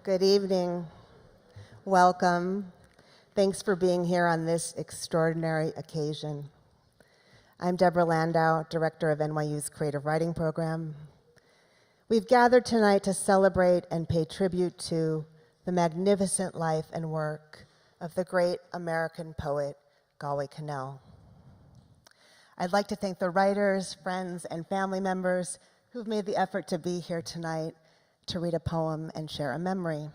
Good evening. Welcome. Thanks for being here on this extraordinary occasion. I'm Deborah Landau, Director of NYU's Creative Writing Program. We've gathered tonight to celebrate and pay tribute to the magnificent life and work of the great American poet, Galway Kinnell. I'd like to thank the writers, friends, and family members who've made the effort to be here tonight to read a poem and share a memory.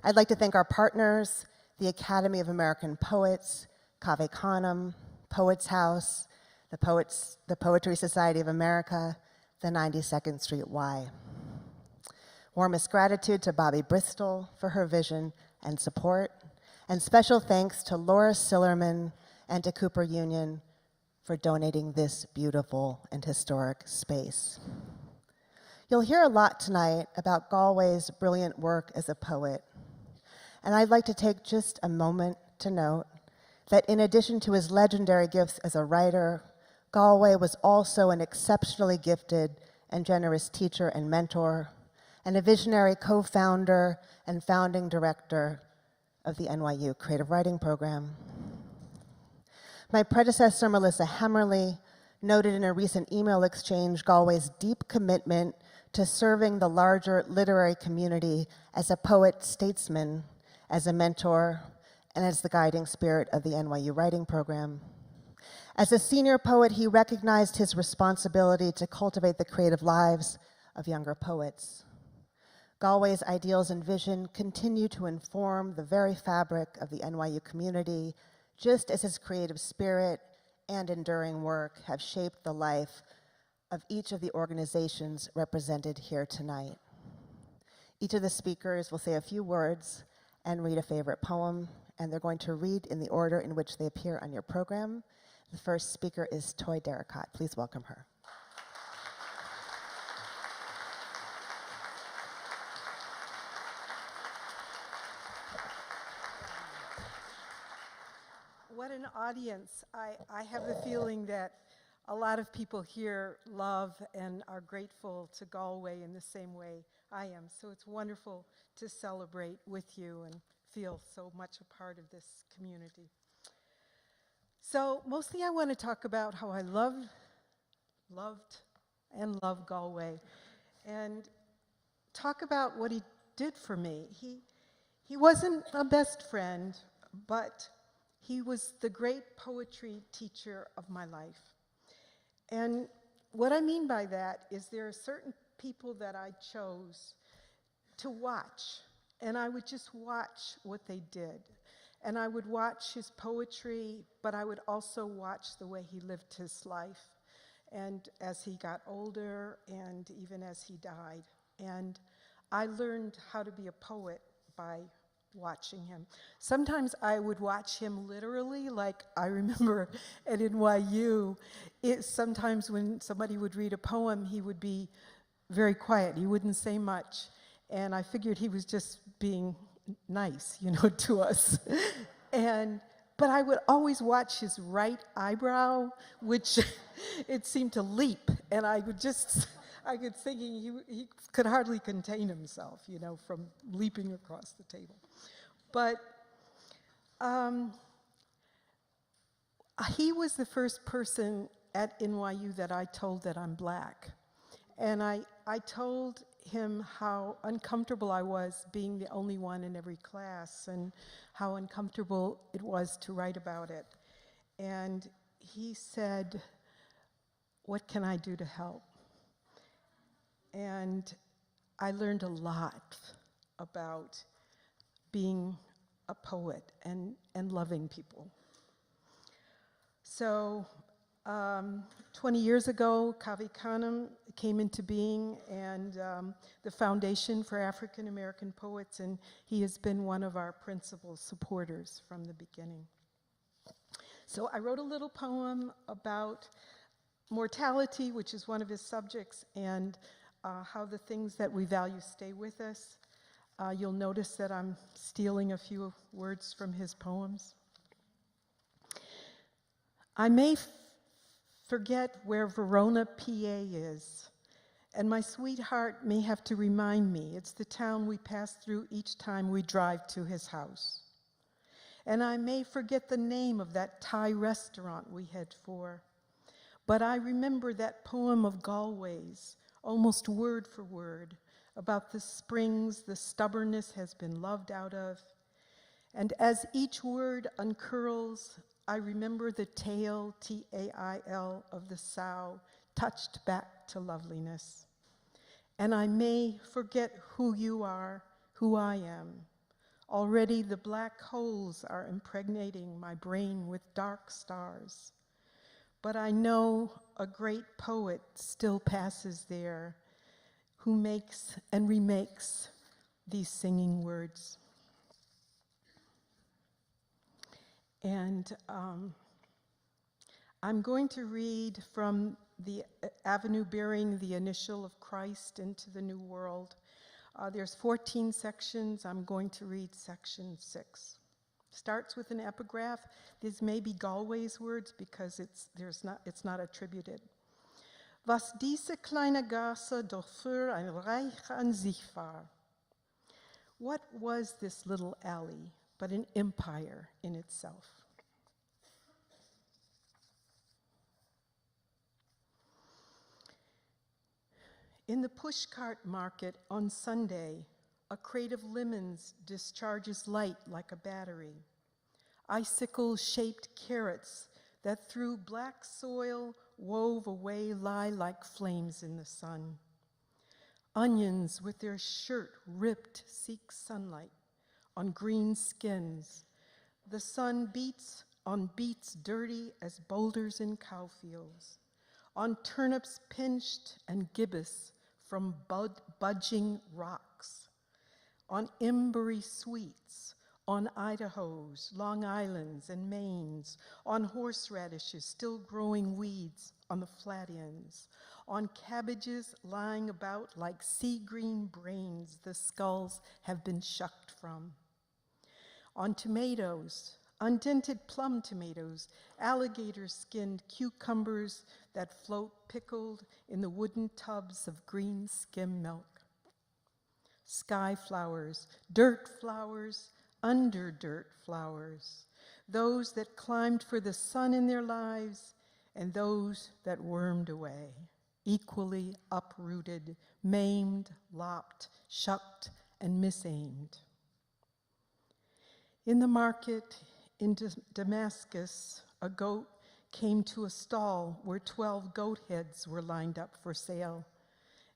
I'd like to thank our partners, the Academy of American Poets, Cave Canem, Poets House, the Poetry Society of America, the 92nd Street Y. Warmest gratitude to Bobby Bristol for her vision and support, and special thanks to Laura Sillerman and to Cooper Union for donating this beautiful and historic space. You'll hear a lot tonight about Galway's brilliant work as a poet, and I'd like to take just a moment to note that in addition to his legendary gifts as a writer, Galway was also an exceptionally gifted and generous teacher and mentor, and a visionary co-founder and founding director of the NYU Creative Writing Program. My predecessor, Melissa Hemmerly, noted in a recent email exchange Galway's deep commitment to serving the larger literary community as a poet statesman, as a mentor, and as the guiding spirit of the NYU Writing Program. As a senior poet, he recognized his responsibility to cultivate the creative lives of younger poets. Galway's ideals and vision continue to inform the very fabric of the NYU community, just as his creative spirit and enduring work have shaped the life of each of the organizations represented here tonight. Each of the speakers will say a few words and read a favorite poem, and they're going to read in the order in which they appear on your program. The first speaker is Toy Derricotte. Please welcome her. What an audience. I have the feeling that a lot of people here love and are grateful to Galway in the same way I am. So it's wonderful to celebrate with you and feel so much a part of this community. So mostly I want to talk about how I loved and love Galway, and talk about what he did for me. He wasn't a best friend, but he was the great poetry teacher of my life. And what I mean by that is there are certain people that I chose to watch, and I would just watch what they did. And I would watch his poetry, but I would also watch the way he lived his life, and as he got older and even as he died. And I learned how to be a poet by watching him. Sometimes I would watch him literally, like I remember at NYU, sometimes when somebody would read a poem, he would be very quiet. He wouldn't say much. And I figured he was just being nice, to us. But I would always watch his right eyebrow, which it seemed to leap. And I could thinking he could hardly contain himself, from leaping across the table. But he was the first person at NYU that I told that I'm black. And I told him how uncomfortable I was being the only one in every class, and how uncomfortable it was to write about it. And he said, "What can I do to help?" And I learned a lot about being a poet and loving people. So 20 years ago, Cave Canem came into being, and the Foundation for African American Poets, and he has been one of our principal supporters from the beginning. So I wrote a little poem about mortality, which is one of his subjects, and how the things that we value stay with us. You'll notice that I'm stealing a few words from his poems. I may forget where Verona, PA is, And my sweetheart may have to remind me it's the town we pass through each time we drive to his house. And I may forget the name of that Thai restaurant we head for, but I remember that poem of Galway's, almost word for word, about the springs the stubbornness has been loved out of. And as each word uncurls, I remember the tail, T-A-I-L, of the sow touched back to loveliness. And I may forget who you are, who I am. Already the black holes are impregnating my brain with dark stars. But I know a great poet still passes there who makes and remakes these singing words. And I'm going to read from the avenue bearing the initial of Christ into the New World. There's 14 sections. I'm going to read section 6. Starts with an epigraph. These may be Galway's words because it's not attributed. Was diese kleine Gasse doch für ein Reich an sich war. What was this little alley but an empire in itself? In the pushcart market on Sunday, a crate of lemons discharges light like a battery. Icicle-shaped carrots that through black soil wove away lie like flames in the sun. Onions with their shirt ripped seek sunlight on green skins. The sun beats on beets dirty as boulders in cow fields, on turnips pinched and gibbous from budging rocks, on embery sweets, on Idahos, Long Islands, and Maines, on horseradishes, still growing weeds on the flat ends, on cabbages lying about like sea green brains the skulls have been shucked from, on tomatoes, undented plum tomatoes, alligator-skinned cucumbers that float pickled in the wooden tubs of green skim milk. Sky flowers, dirt flowers, under dirt flowers, those that climbed for the sun in their lives and those that wormed away, equally uprooted, maimed, lopped, shucked, and misaimed. In the market in Damascus, a goat came to a stall where 12 goat heads were lined up for sale.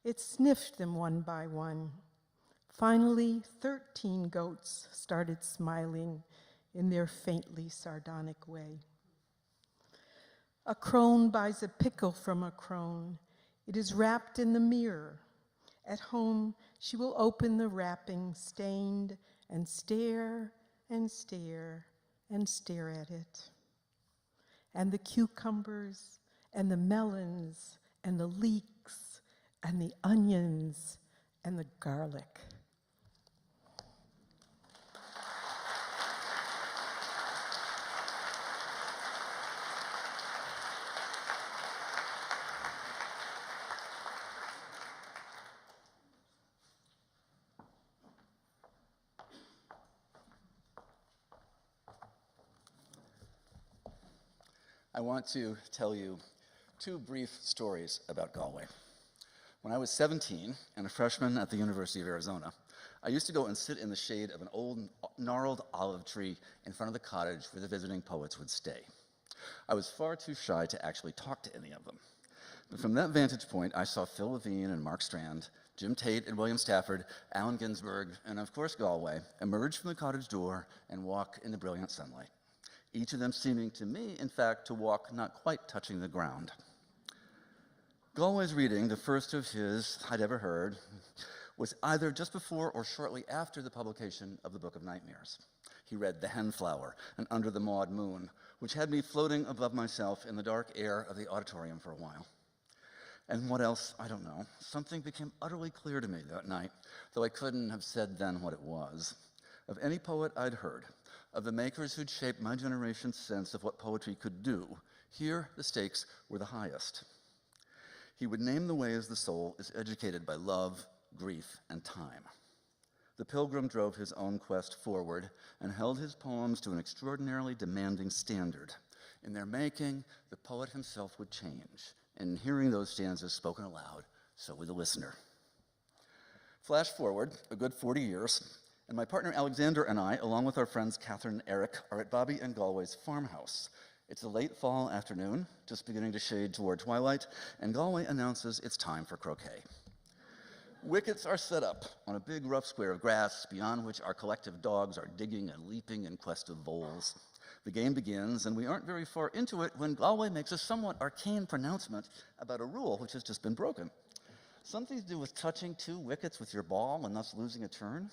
It sniffed them one by one. Finally, 13 goats started smiling in their faintly sardonic way. A crone buys a pickle from a crone. It is wrapped in the mirror. At home, she will open the wrapping, stained, and stare and stare and stare at it. And the cucumbers and the melons and the leeks and the onions and the garlic. I want to tell you two brief stories about Galway. When I was 17 and a freshman at the University of Arizona, I used to go and sit in the shade of an old gnarled olive tree in front of the cottage where the visiting poets would stay. I was far too shy to actually talk to any of them. But from that vantage point, I saw Phil Levine and Mark Strand, Jim Tate and William Stafford, Allen Ginsberg, and of course Galway, emerge from the cottage door and walk in the brilliant sunlight. Each of them seeming to me, in fact, to walk not quite touching the ground. Galway's reading, the first of his I'd ever heard, was either just before or shortly after the publication of the Book of Nightmares. He read The Henflower and Under the Maud Moon, which had me floating above myself in the dark air of the auditorium for a while. And what else? I don't know. Something became utterly clear to me that night, though I couldn't have said then what it was. Of any poet I'd heard, of the makers who'd shaped my generation's sense of what poetry could do, here the stakes were the highest. He would name the ways the soul is educated by love, grief, and time. The pilgrim drove his own quest forward and held his poems to an extraordinarily demanding standard. In their making, the poet himself would change, and in hearing those stanzas spoken aloud, so would the listener. Flash forward a good 40 years, and my partner Alexander and I, along with our friends Catherine and Eric, are at Bobby and Galway's farmhouse. It's a late fall afternoon, just beginning to shade toward twilight, and Galway announces it's time for croquet. Wickets are set up on a big rough square of grass beyond which our collective dogs are digging and leaping in quest of voles. The game begins, and we aren't very far into it when Galway makes a somewhat arcane pronouncement about a rule which has just been broken. Something to do with touching 2 wickets with your ball and thus losing a turn.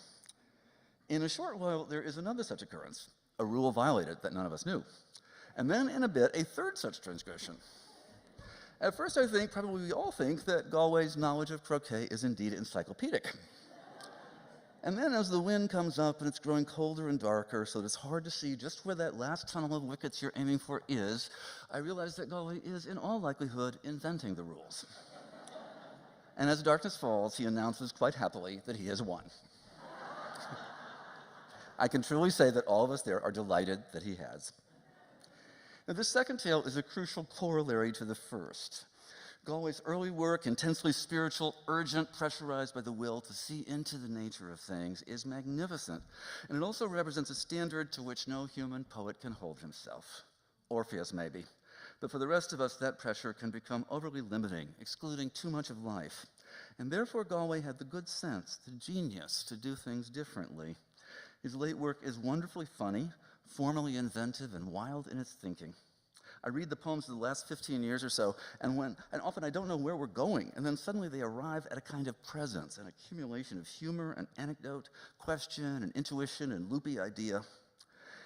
In a short while, there is another such occurrence, a rule violated that none of us knew. And then, in a bit, a third such transgression. At first, I think, probably we all think, that Galway's knowledge of croquet is indeed encyclopedic. And then, as the wind comes up and it's growing colder and darker, so that it's hard to see just where that last tunnel of wickets you're aiming for is, I realize that Galway is, in all likelihood, inventing the rules. And as darkness falls, he announces quite happily that he has won. I can truly say that all of us there are delighted that he has. Now, this second tale is a crucial corollary to the first. Galway's early work, intensely spiritual, urgent, pressurized by the will to see into the nature of things, is magnificent, and it also represents a standard to which no human poet can hold himself. Orpheus, maybe. But for the rest of us, that pressure can become overly limiting, excluding too much of life. And therefore, Galway had the good sense, the genius, to do things differently. His late work is wonderfully funny, formally inventive, and wild in its thinking. I read the poems of the last 15 years or so, and often I don't know where we're going, and then suddenly they arrive at a kind of presence, an accumulation of humor and anecdote, question and intuition and loopy idea.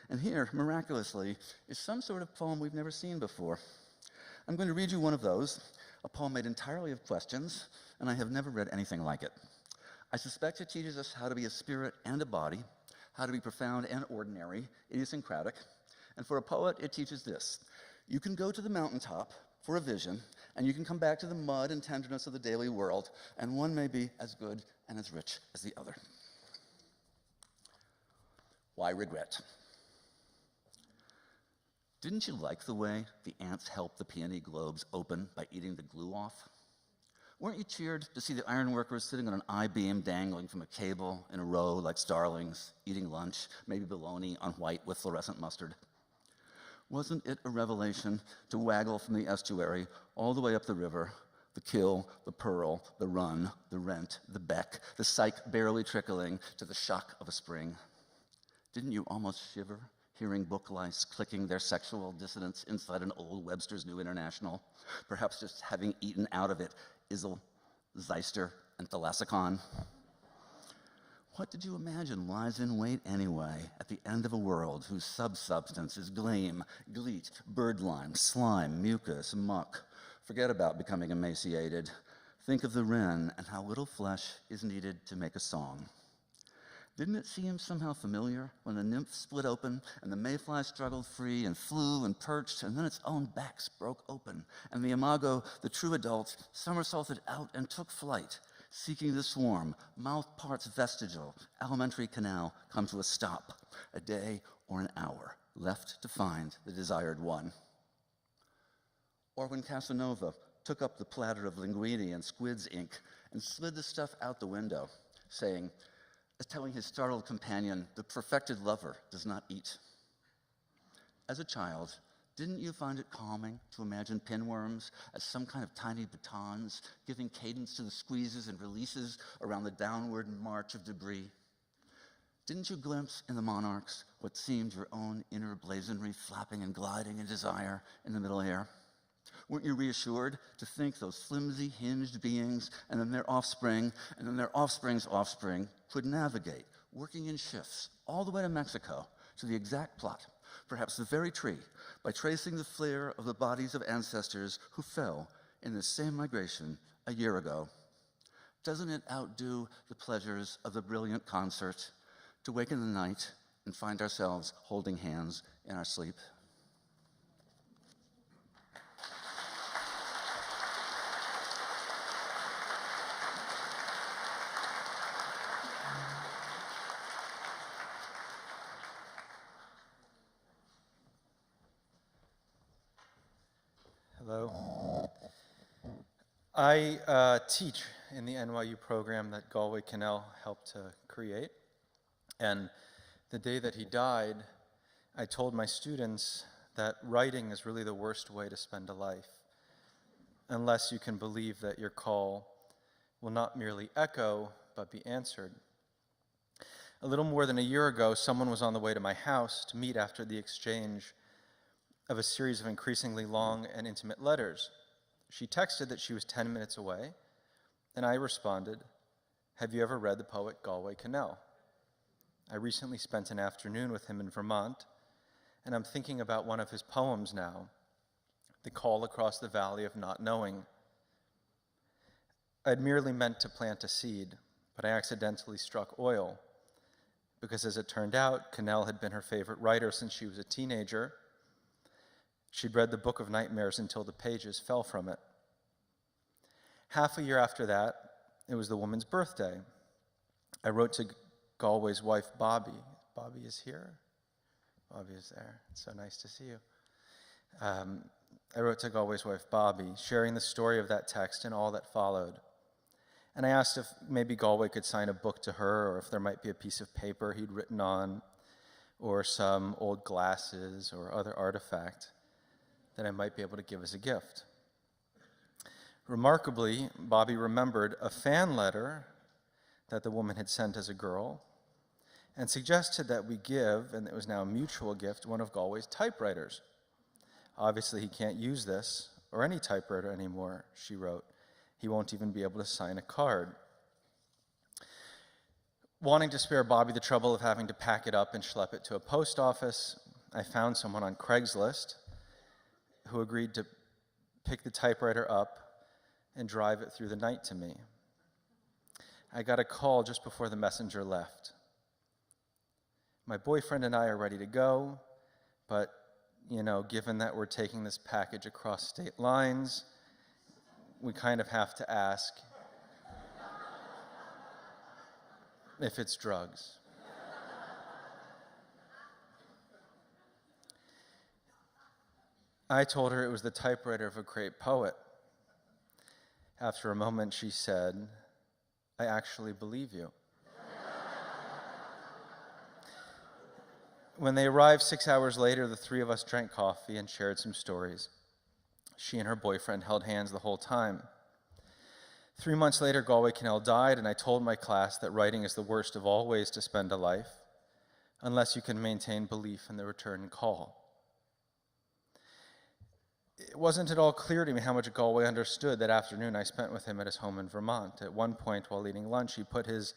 And here, miraculously, is some sort of poem we've never seen before. I'm going to read you one of those, a poem made entirely of questions, and I have never read anything like it. I suspect it teaches us how to be a spirit and a body, how to be profound and ordinary, idiosyncratic. And for a poet, it teaches this. You can go to the mountaintop for a vision, and you can come back to the mud and tenderness of the daily world, and one may be as good and as rich as the other. Why regret? Didn't you like the way the ants helped the peony globes open by eating the glue off? Weren't you cheered to see the ironworkers sitting on an I-beam dangling from a cable in a row like starlings, eating lunch, maybe bologna on white with fluorescent mustard? Wasn't it a revelation to waggle from the estuary all the way up the river, the Kill, the Pearl, the Run, the Rent, the Beck, the Syke barely trickling to the shock of a spring? Didn't you almost shiver hearing book lice clicking their sexual dissonance inside an old Webster's New International, perhaps just having eaten out of it Isle, Zeister, and Thalassicon? What did you imagine lies in wait anyway at the end of a world whose subsubstance is gleam, gleet, birdlime, slime, mucus, muck? Forget about becoming emaciated. Think of the wren and how little flesh is needed to make a song. Didn't it seem somehow familiar when the nymph split open and the mayfly struggled free and flew and perched, and then its own backs broke open, and the imago, the true adult, somersaulted out and took flight, seeking the swarm, mouth parts vestigial, alimentary canal come to a stop, a day or an hour left to find the desired one? Or when Casanova took up the platter of linguine and squid's ink and slid the stuff out the window, saying, telling his startled companion, the perfected lover does not eat. As a child, didn't you find it calming to imagine pinworms as some kind of tiny batons, giving cadence to the squeezes and releases around the downward march of debris? Didn't you glimpse in the monarchs what seemed your own inner blazonry flapping and gliding in desire in the middle air? Weren't you reassured to think those flimsy, hinged beings, and then their offspring, and then their offspring's offspring, could navigate, working in shifts, all the way to Mexico, to the exact plot, perhaps the very tree, by tracing the flare of the bodies of ancestors who fell in the same migration a year ago? Doesn't it outdo the pleasures of the brilliant concert to wake in the night and find ourselves holding hands in our sleep? Hello. I teach in the NYU program that Galway Kinnell helped to create. And the day that he died, I told my students that writing is really the worst way to spend a life, unless you can believe that your call will not merely echo, but be answered. A little more than a year ago, someone was on the way to my house to meet after the exchange of a series of increasingly long and intimate letters. She texted that she was 10 minutes away, and I responded, "Have you ever read the poet Galway Kinnell? I recently spent an afternoon with him in Vermont, and I'm thinking about one of his poems now, The Call Across the Valley of Not Knowing." I'd merely meant to plant a seed, but I accidentally struck oil, because as it turned out, Kinnell had been her favorite writer since she was a teenager. She'd read the Book of Nightmares until the pages fell from it. Half a year after that, it was the woman's birthday. I wrote to Galway's wife, Bobby. Bobby is here? Bobby is there. It's so nice to see you. I wrote to Galway's wife, Bobby, sharing the story of that text and all that followed. And I asked if maybe Galway could sign a book to her, or if there might be a piece of paper he'd written on, or some old glasses or other artifact that I might be able to give as a gift. Remarkably, Bobby remembered a fan letter that the woman had sent as a girl and suggested that we give, and it was now a mutual gift, one of Galway's typewriters. "Obviously, he can't use this or any typewriter anymore," she wrote. "He won't even be able to sign a card." Wanting to spare Bobby the trouble of having to pack it up and schlep it to a post office, I found someone on Craigslist who agreed to pick the typewriter up and drive it through the night to me. I got a call just before the messenger left. "My boyfriend and I are ready to go, but, given that we're taking this package across state lines, we kind of have to ask if it's drugs." I told her it was the typewriter of a great poet. After a moment, she said, "I actually believe you." When they arrived 6 hours later, the three of us drank coffee and shared some stories. She and her boyfriend held hands the whole time. 3 months later, Galway Kinnell died, and I told my class that writing is the worst of all ways to spend a life, unless you can maintain belief in the return call. It wasn't at all clear to me how much Galway understood that afternoon I spent with him at his home in Vermont. At one point, while eating lunch, he put his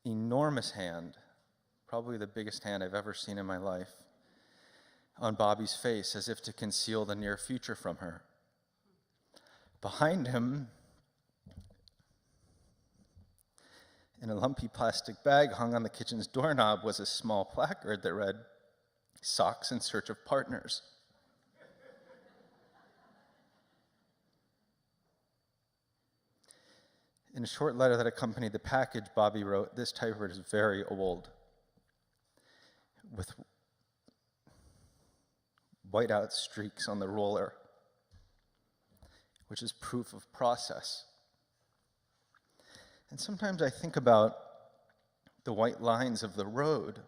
enormous hand, probably the biggest hand I've ever seen in my life, on Bobby's face as if to conceal the near future from her. Behind him, in a lumpy plastic bag hung on the kitchen's doorknob, was a small placard that read, "Socks in search of partners." In a short letter that accompanied the package, Bobby wrote, "This typewriter is very old, with white-out streaks on the roller, which is proof of process." And sometimes I think about the white lines of the road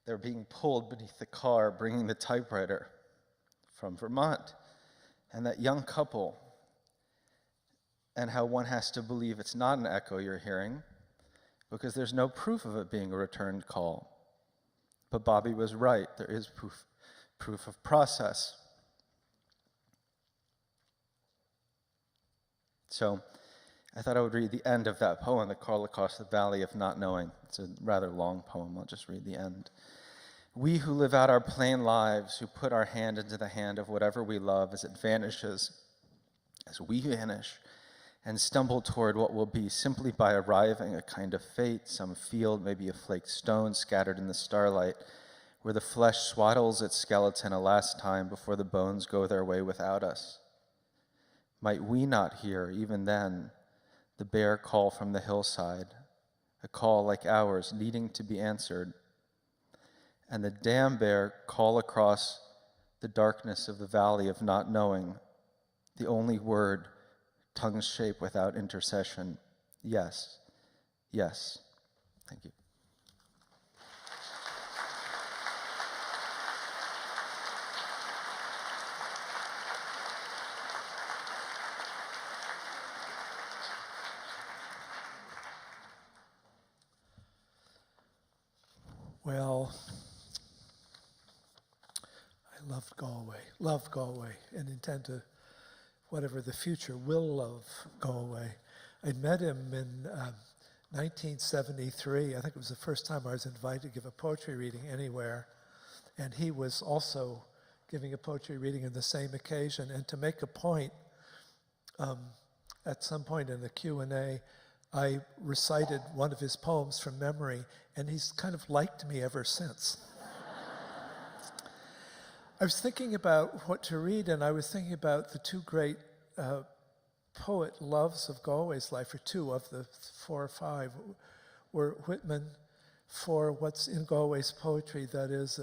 that are being pulled beneath the car, bringing the typewriter from Vermont, and that young couple, and how one has to believe it's not an echo you're hearing, because there's no proof of it being a returned call. But Bobby was right. There is proof of process. So I thought I would read the end of that poem, The Call Across the Valley of Not Knowing. It's a rather long poem. I'll just read the end. "We who live out our plain lives, who put our hand into the hand of whatever we love as it vanishes, as we vanish, and stumble toward what will be simply by arriving, a kind of fate, some field, maybe a flaked stone scattered in the starlight, where the flesh swaddles its skeleton a last time before the bones go their way without us. Might we not hear, even then, the bare call from the hillside, a call like ours, needing to be answered, and the damn bare call across the darkness of the valley of not knowing, the only word, tongues shape without intercession, yes, yes. Thank you. Well, I love Galway, and intend to, whatever the future will love Galway. I met him in 1973. I think it was the first time I was invited to give a poetry reading anywhere, and he was also giving a poetry reading on the same occasion. And to make a point, at some point in the Q&A, I recited one of his poems from memory, and he's kind of liked me ever since. I was thinking about what to read, and I was thinking about the two great poet loves of Galway's life, or two of the 4 or 5, were Whitman for what's in Galway's poetry that is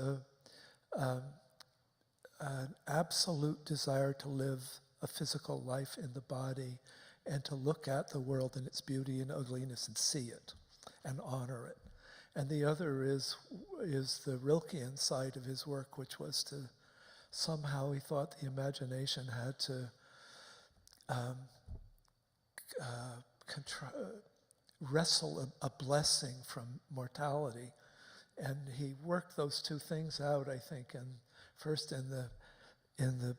an absolute desire to live a physical life in the body and to look at the world in its beauty and ugliness and see it and honor it. And the other is the Rilkean side of his work, which was to somehow he thought the imagination had to wrestle a blessing from mortality. And he worked those two things out, I think, and first in the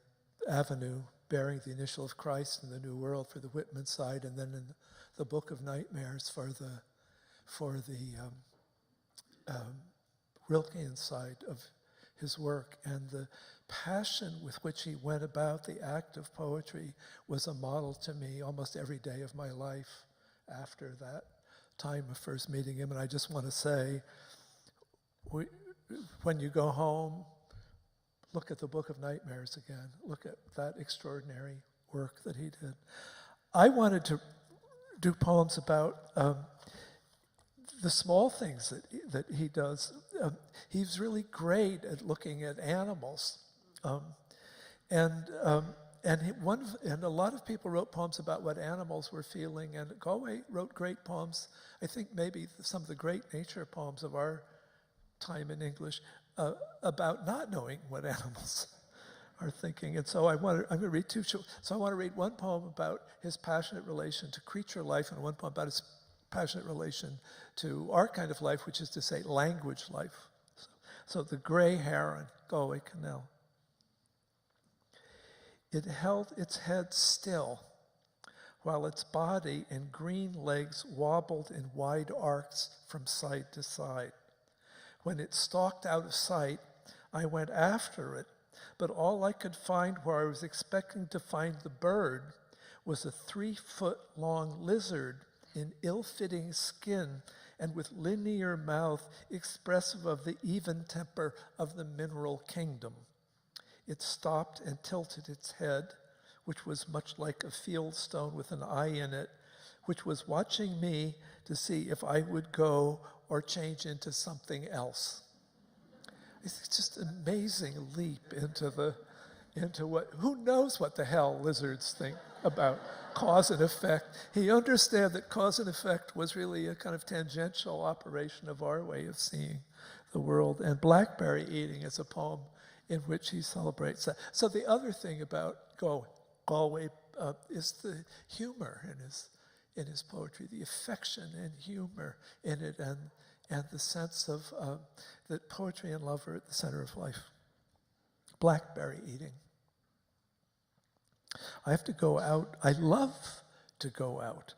Avenue, bearing the initial of Christ in the New World for the Whitman side, and then in the Book of Nightmares for the Rilkean side of his work. And the passion with which he went about the act of poetry was a model to me almost every day of my life after that time of first meeting him. And I just want to say, when you go home, look at the Book of Nightmares again. Look at that extraordinary work that he did. I wanted to do poems about the small things that he does. He's really great at looking at animals. And a lot of people wrote poems about what animals were feeling, and Galway wrote great poems. I think maybe some of the great nature poems of our time in English about not knowing what animals are thinking. And so I'm going to read two. So I want to read one poem about his passionate relation to creature life, and one poem about his passionate relation to our kind of life, which is to say language life. So the gray heron, Galway Kinnell. It held its head still, while its body and green legs wobbled in wide arcs from side to side. When it stalked out of sight, I went after it, but all I could find where I was expecting to find the bird was a 3-foot-long lizard in ill-fitting skin and with linear mouth expressive of the even temper of the mineral kingdom. It stopped and tilted its head, which was much like a field stone with an eye in it, which was watching me to see if I would go or change into something else. It's just an amazing leap into what, who knows what the hell lizards think about cause and effect. He understood that cause and effect was really a kind of tangential operation of our way of seeing the world. And blackberry eating is a poem in which he celebrates that. So the other thing about Galway is the humor in his poetry, the affection and humor in it, and the sense of that poetry and love are at the center of life. Blackberry eating. I have to go out. I love to go out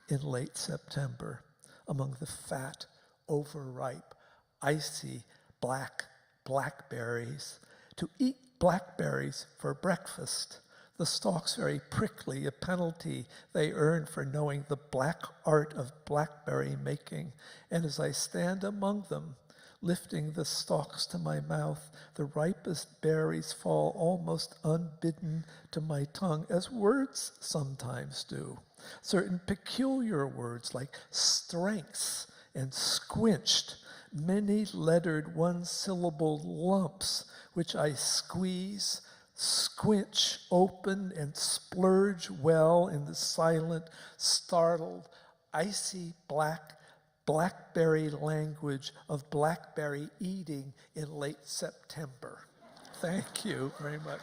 in late September among the fat, overripe, icy blackberries, to eat blackberries for breakfast. The stalks very prickly, a penalty they earn for knowing the black art of blackberry making. And as I stand among them, lifting the stalks to my mouth, the ripest berries fall almost unbidden to my tongue, as words sometimes do. Certain peculiar words like strengths and squinched, many-lettered one-syllable lumps, which I squeeze, Squinch open and splurge well in the silent, startled, icy blackberry language of blackberry eating in late September. Thank you very much.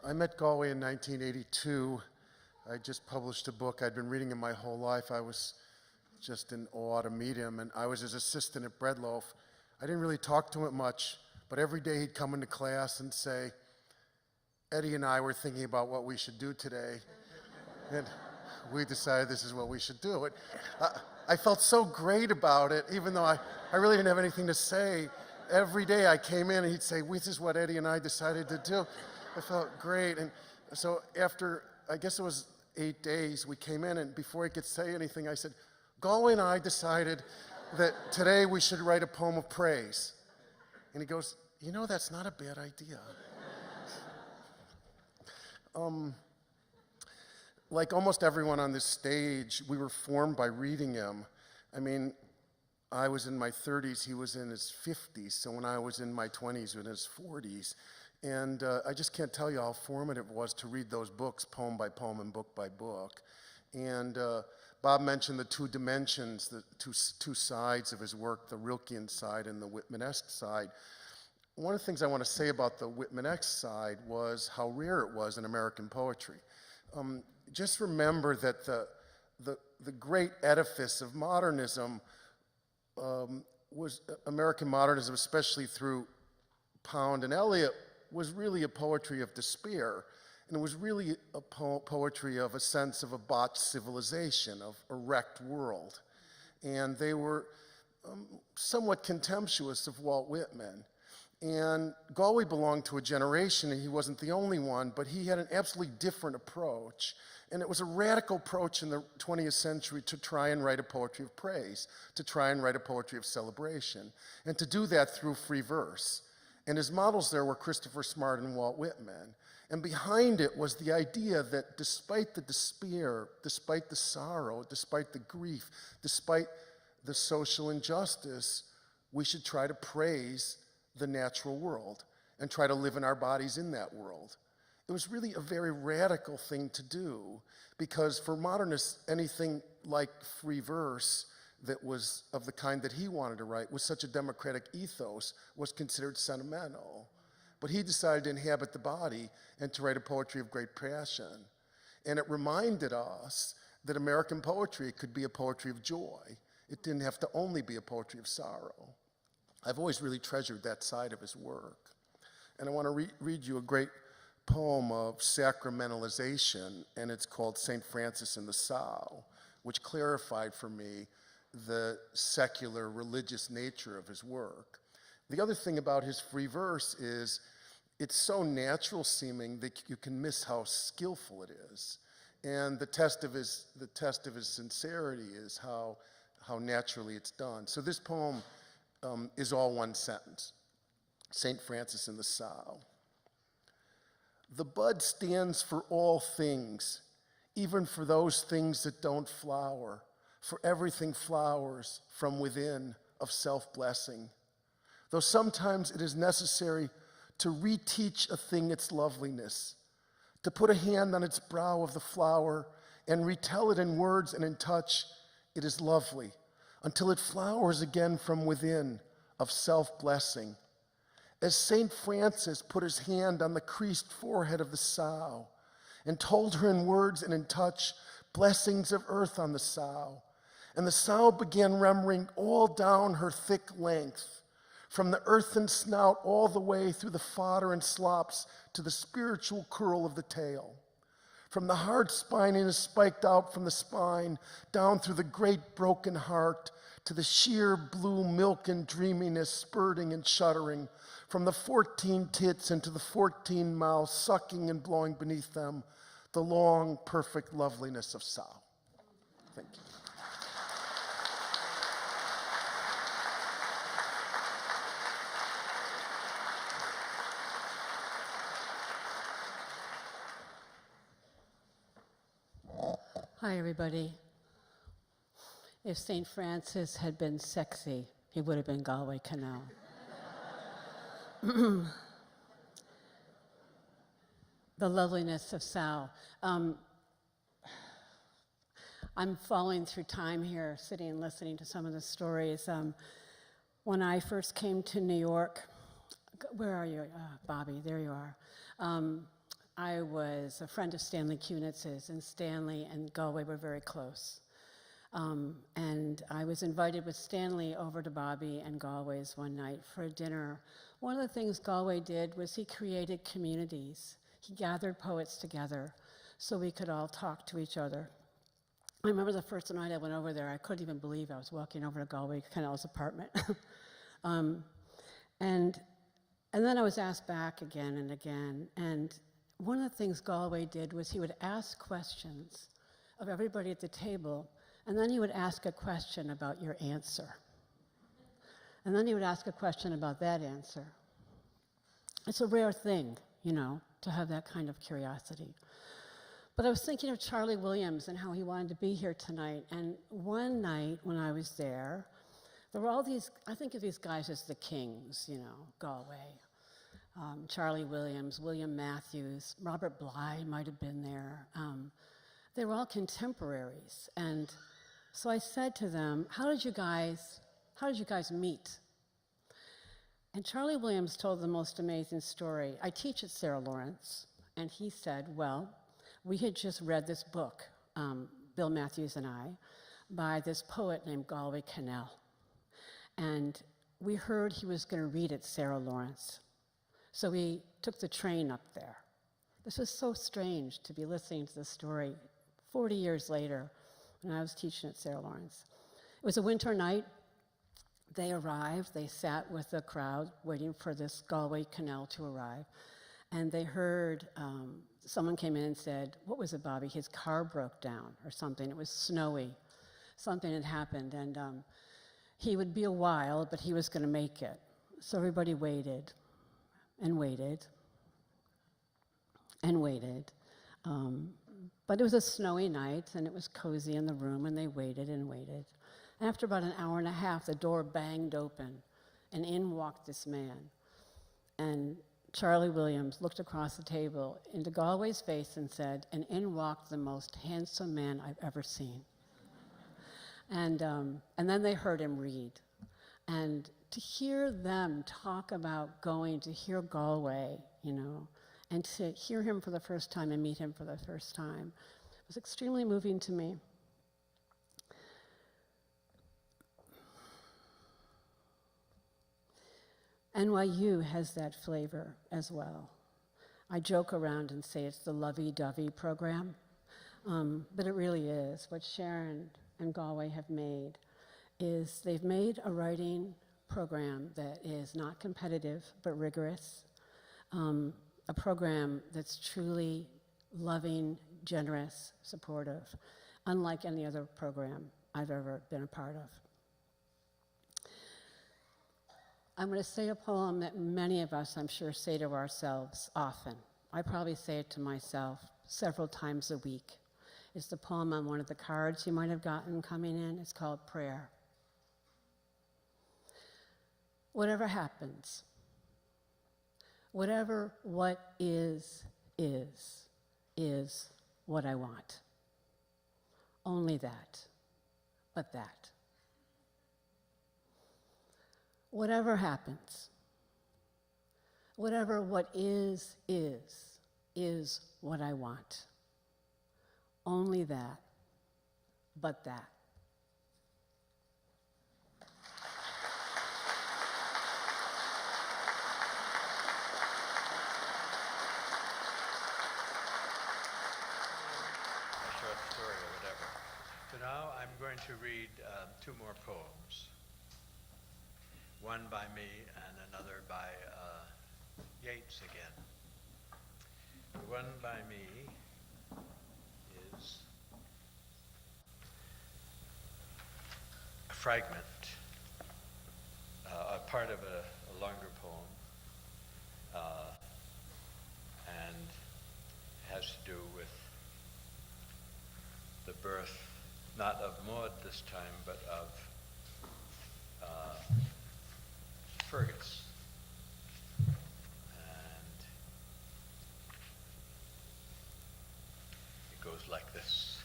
I met Galway in 1982. I just published a book. I'd been reading him my whole life. I was just in awe to meet him, and I was his assistant at Breadloaf. I didn't really talk to him much, but every day he'd come into class and say, Eddie and I were thinking about what we should do today, and we decided this is what we should do. I felt so great about it, even though I really didn't have anything to say. Every day I came in and he'd say, this is what Eddie and I decided to do. I felt great. And so after, I guess it was 8 days, we came in, and before he could say anything, I said, Galway and I decided that today we should write a poem of praise. And he goes, you know, that's not a bad idea. Like almost everyone on this stage, we were formed by reading him. I mean, I was in my 30s, he was in his 50s, so when I was in my 20s, he was in his 40s. And I just can't tell you how formative it was to read those books, poem by poem and book by book. And Bob mentioned the two dimensions, the two sides of his work, the Rilkean side and the Whitman-esque side. One of the things I want to say about the Whitman-esque side was how rare it was in American poetry. Just remember that the great edifice of modernism was American modernism, especially through Pound and Eliot, was really a poetry of despair. And it was really a poetry of a sense of a botched civilization, of a wrecked world. And they were somewhat contemptuous of Walt Whitman. And Galway belonged to a generation, and he wasn't the only one, but he had an absolutely different approach. And it was a radical approach in the 20th century to try and write a poetry of praise, to try and write a poetry of celebration, and to do that through free verse. And his models there were Christopher Smart and Walt Whitman. And behind it was the idea that despite the despair, despite the sorrow, despite the grief, despite the social injustice, we should try to praise the natural world and try to live in our bodies in that world. It was really a very radical thing to do, because for modernists, anything like free verse that was of the kind that he wanted to write with such a democratic ethos was considered sentimental. But he decided to inhabit the body and to write a poetry of great passion. And it reminded us that American poetry could be a poetry of joy. It didn't have to only be a poetry of sorrow. I've always really treasured that side of his work. And I want to read you a great poem of sacramentalization, and it's called St. Francis and the Sow, which clarified for me the secular religious nature of his work. The other thing about his free verse is it's so natural seeming that you can miss how skillful it is. And the test of his sincerity is how naturally it's done. So this poem is all one sentence. St. Francis and the Sow. The bud stands for all things, even for those things that don't flower, for everything flowers from within of self-blessing. Though sometimes it is necessary to reteach a thing its loveliness, to put a hand on its brow of the flower and retell it in words and in touch, it is lovely, until it flowers again from within of self-blessing. As St. Francis put his hand on the creased forehead of the sow and told her in words and in touch blessings of earth on the sow, and the sow began remembering all down her thick length, from the earthen snout all the way through the fodder and slops to the spiritual curl of the tail. From the hard spininess spiked out from the spine, down through the great broken heart, to the sheer blue milk and dreaminess spurting and shuddering, from the 14 tits into the 14 mouths, sucking and blowing beneath them, the long, perfect loveliness of sow. Thank you. Hi, everybody. If St. Francis had been sexy, he would have been Galway Kinnell. The loveliness of Sal. I'm falling through time here, sitting and listening to some of the stories. When I first came to New York, where are you, Bobby? There you are. I was a friend of Stanley Kunitz's, and Stanley and Galway were very close. And I was invited with Stanley over to Bobby and Galway's one night for a dinner. One of the things Galway did was he created communities. He gathered poets together so we could all talk to each other. I remember the first night I went over there, I couldn't even believe I was walking over to Galway Kinnell's apartment. And then I was asked back again and again. And one of the things Galway did was he would ask questions of everybody at the table, and then he would ask a question about your answer. And then he would ask a question about that answer. It's a rare thing, you know, to have that kind of curiosity. But I was thinking of Charlie Williams and how he wanted to be here tonight. And one night when I was there were all these, I think of these guys as the kings, you know, Galway. Charlie Williams, William Matthews, Robert Bly might have been there. They were all contemporaries. And so I said to them, how did you guys meet? And Charlie Williams told the most amazing story. I teach at Sarah Lawrence, and he said, well, we had just read this book, Bill Matthews and I, by this poet named Galway Kinnell. And we heard he was going to read at Sarah Lawrence. So we took the train up there. This was so strange to be listening to this story 40 years later when I was teaching at Sarah Lawrence. It was a winter night. They arrived. They sat with the crowd waiting for this Galway Kinnell to arrive. And they heard someone came in and said, what was it, Bobby? His car broke down or something. It was snowy. Something had happened. And he would be a while, but he was going to make it. So everybody waited and waited and waited. But it was a snowy night, and it was cozy in the room, and they waited and waited. And after about an hour and a half, the door banged open, and in walked this man. And Charlie Williams looked across the table into Galway's face and said, and in walked the most handsome man I've ever seen. And then they heard him read. And to hear them talk about going to hear Galway, you know, and to hear him for the first time and meet him for the first time was extremely moving to me. NYU has that flavor as well. I joke around and say it's the lovey-dovey program, but it really is. What Sharon and Galway have made is they've made a writing program that is not competitive but rigorous, a program that's truly loving, generous, supportive, unlike any other program I've ever been a part of. I'm going to say a poem that many of us, I'm sure, say to ourselves often. I probably say it to myself several times a week. It's the poem on one of the cards you might have gotten coming in. It's called Prayer. Whatever happens, whatever what is what I want. Only that, but that. Whatever happens, whatever what is what I want. Only that, but that. Short story or whatever. So now I'm going to read two more poems. One by me and another by Yeats again. The one by me is a fragment, a part of a longer poem, and has to do with the birth, not of Maud this time, but of Fergus. And it goes like this.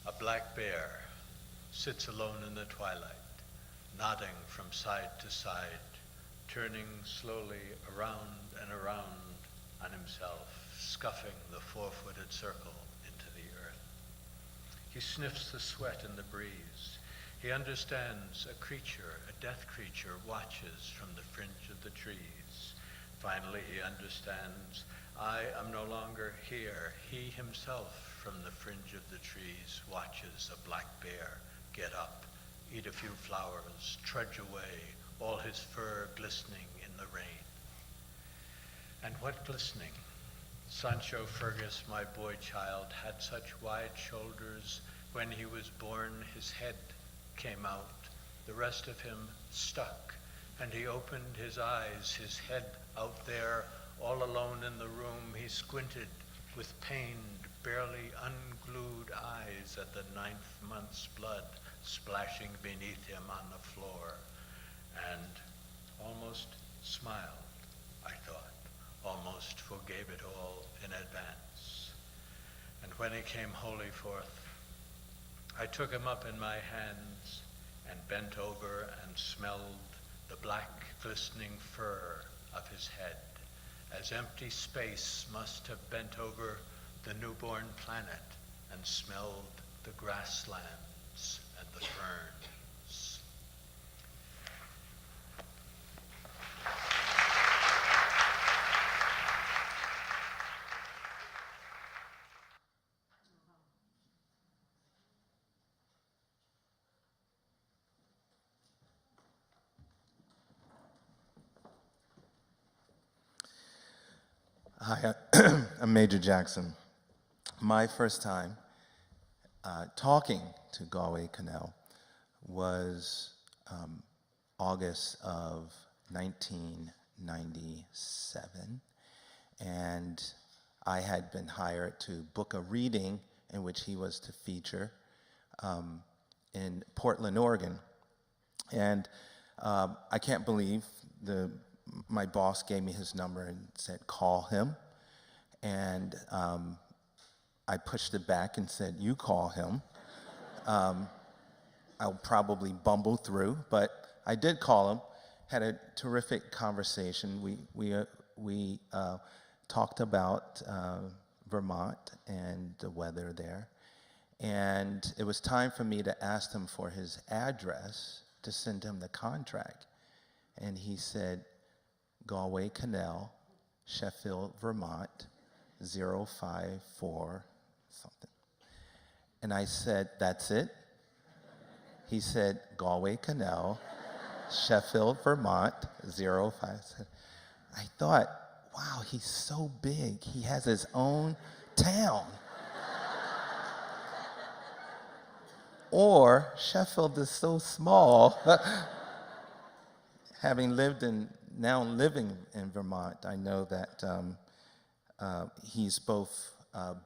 A black bear sits alone in the twilight, nodding from side to side, turning slowly around and around on himself, scuffing the four-footed circle into the earth. He sniffs the sweat in the breeze. He understands a creature, a death creature, watches from the fringe of the trees. Finally, he understands, I am no longer here. He himself, from the fringe of the trees, watches a black bear get up, eat a few flowers, trudge away, all his fur glistening in the rain. And what glistening? Sancho Fergus, my boy child, had such wide shoulders. When he was born, his head came out. The rest of him stuck, and he opened his eyes, his head out there, all alone in the room. He squinted with pained, barely unglued eyes at the 9th month's blood splashing beneath him on the floor, and almost smiled, I thought, almost forgave it all in advance. And when he came wholly forth, I took him up in my hands and bent over and smelled the black glistening fur of his head, as empty space must have bent over the newborn planet and smelled the grasslands and the ferns. Hi, I'm Major Jackson. My first time talking to Galway Kinnell was August of 1997, and I had been hired to book a reading in which he was to feature in Portland, Oregon. And I can't believe my boss gave me his number and said, call him. And I pushed it back and said, you call him. I'll probably bumble through, but I did call him, had a terrific conversation. We talked about Vermont and the weather there. And it was time for me to ask him for his address to send him the contract. And he said, Galway Kinnell, Sheffield, Vermont, 054 something. And I said, that's it? He said, Galway Kinnell, Sheffield, Vermont, 05. I thought, wow, he's so big. He has his own town. Or Sheffield is so small. Having now living in Vermont, I know that he's both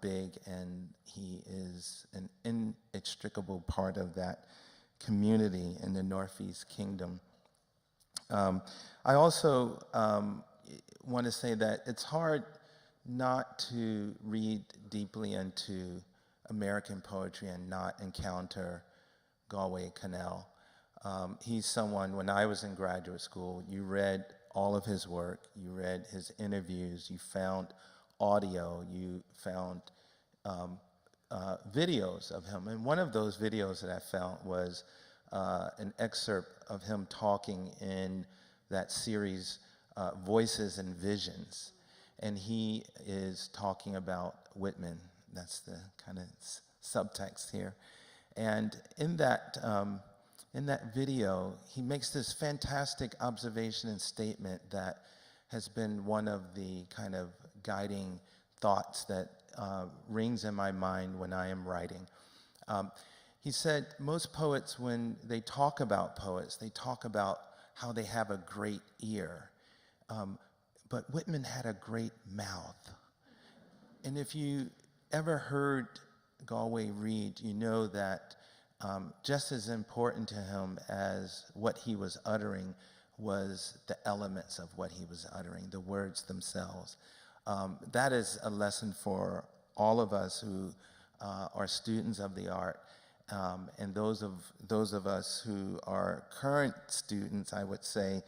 big and he is an inextricable part of that community in the Northeast Kingdom. I also want to say that it's hard not to read deeply into American poetry and not encounter Galway Kinnell. He's someone, when I was in graduate school, you read all of his work, you read his interviews, you found audio, you found videos of him. And one of those videos that I found was an excerpt of him talking in that series, Voices and Visions. And he is talking about Whitman. That's the kind of subtext here. And in that video, he makes this fantastic observation and statement that has been one of the kind of guiding thoughts that rings in my mind when I am writing. He said, most poets, when they talk about poets, they talk about how they have a great ear. But Whitman had a great mouth. And if you ever heard Galway read, you know that just as important to him as what he was uttering was the elements of what he was uttering, the words themselves. That is a lesson for all of us who are students of the art, and those of us who are current students, I would say,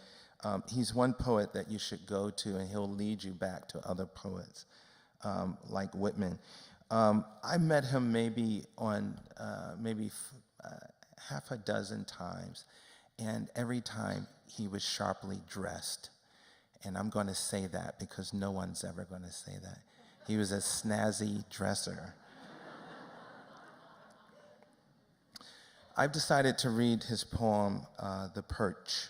he's one poet that you should go to, and he'll lead you back to other poets like Whitman. I met him maybe on half a dozen times, and every time he was sharply dressed. And I'm going to say that because no one's ever going to say that. He was a snazzy dresser. I've decided to read his poem, The Perch.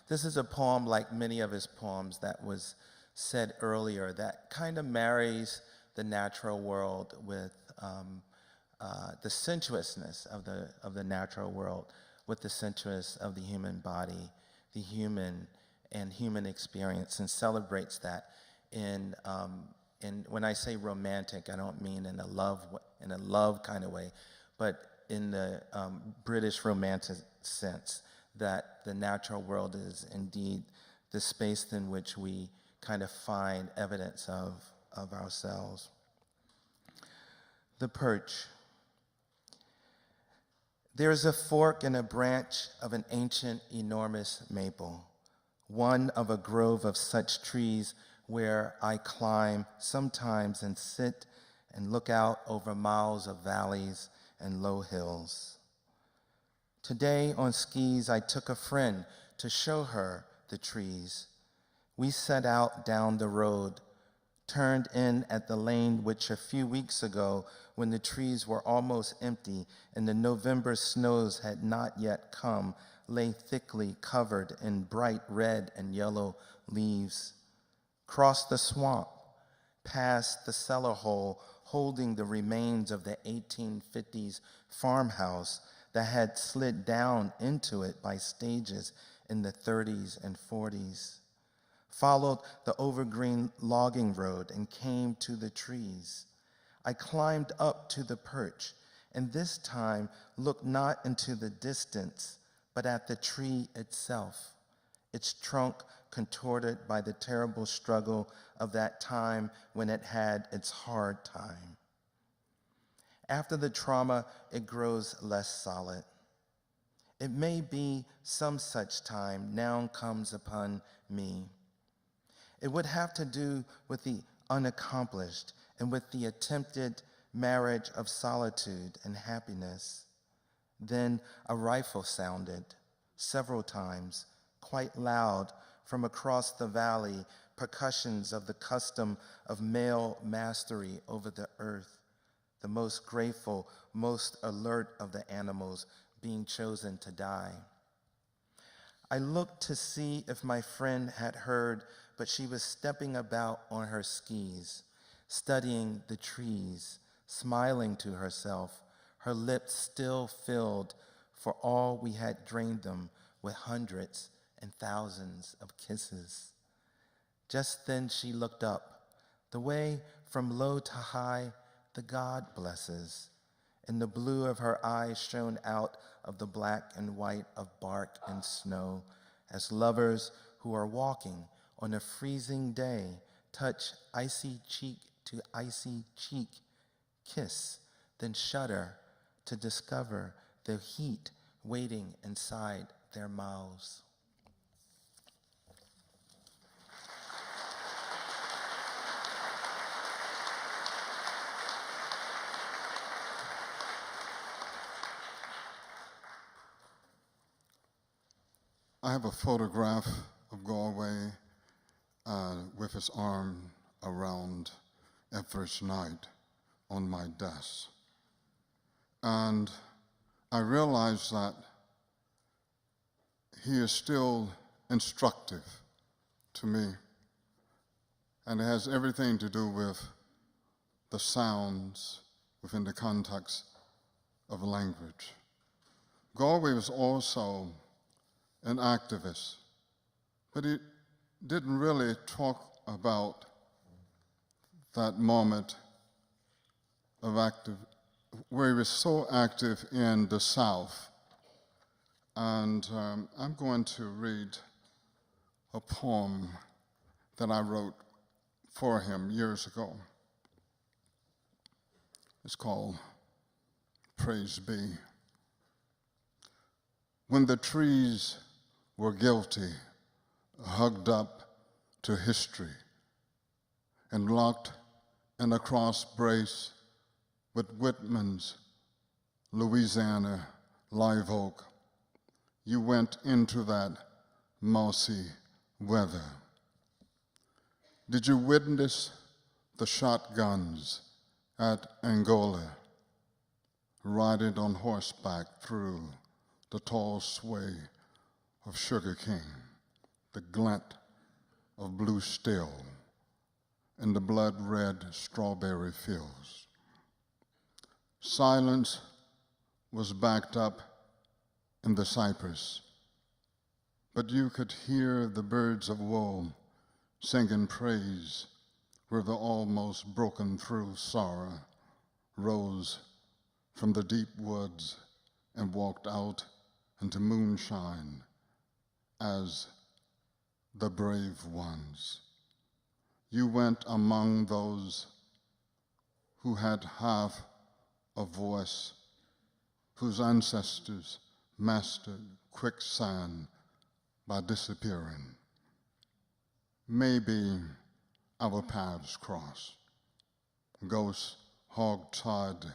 This is a poem, like many of his poems that was said earlier, that kind of marries the natural world with the sensuousness of the natural world, with the sensuous of the human body, the human and human experience, and celebrates that in when I say romantic, I don't mean in a love kind of way, but in the British romantic sense, that the natural world is indeed the space in which we kind of find evidence of ourselves. The Perch. There is a fork in a branch of an ancient, enormous maple, one of a grove of such trees where I climb sometimes and sit and look out over miles of valleys and low hills. Today on skis, I took a friend to show her the trees. We set out down the road, turned in at the lane which a few weeks ago, when the trees were almost empty and the November snows had not yet come, lay thickly covered in bright red and yellow leaves. Crossed the swamp, past the cellar hole holding the remains of the 1850s farmhouse that had slid down into it by stages in the 30s and 40s. Followed the overgreen logging road and came to the trees. I climbed up to the perch, and this time looked not into the distance, but at the tree itself, its trunk contorted by the terrible struggle of that time when it had its hard time. After the trauma, it grows less solid. It may be some such time now comes upon me. It would have to do with the unaccomplished and with the attempted marriage of solitude and happiness. Then a rifle sounded several times, quite loud, from across the valley, percussions of the custom of male mastery over the earth, the most grateful, most alert of the animals being chosen to die. I looked to see if my friend had heard, but she was stepping about on her skis, studying the trees, smiling to herself, her lips still filled, for all we had drained them with hundreds and thousands of kisses. Just then she looked up, the way from low to high the God blesses, and the blue of her eyes shone out of the black and white of bark and snow, as lovers who are walking on a freezing day touch icy cheek to icy cheek, kiss, then shudder to discover the heat waiting inside their mouths. I have a photograph of Galway with his arm around Everett's night on my desk. And I realized that he is still instructive to me. And it has everything to do with the sounds within the context of language. Galway was also an activist, but he didn't really talk about that moment where he was so active in the South. And I'm going to read a poem that I wrote for him years ago. It's called Praise Be. When the trees were guilty, hugged up to history, and locked in a cross brace with Whitman's Louisiana live oak, you went into that mossy weather. Did you witness the shotguns at Angola, riding on horseback through the tall sway of sugarcane, the glint of blue still, and the blood-red strawberry fields? Silence was backed up in the cypress, but you could hear the birds of woe singing praise where the almost broken through sorrow rose from the deep woods and walked out into moonshine as the brave ones. You went among those who had half a voice, whose ancestors mastered quicksand by disappearing. Maybe our paths cross, ghosts hog-tied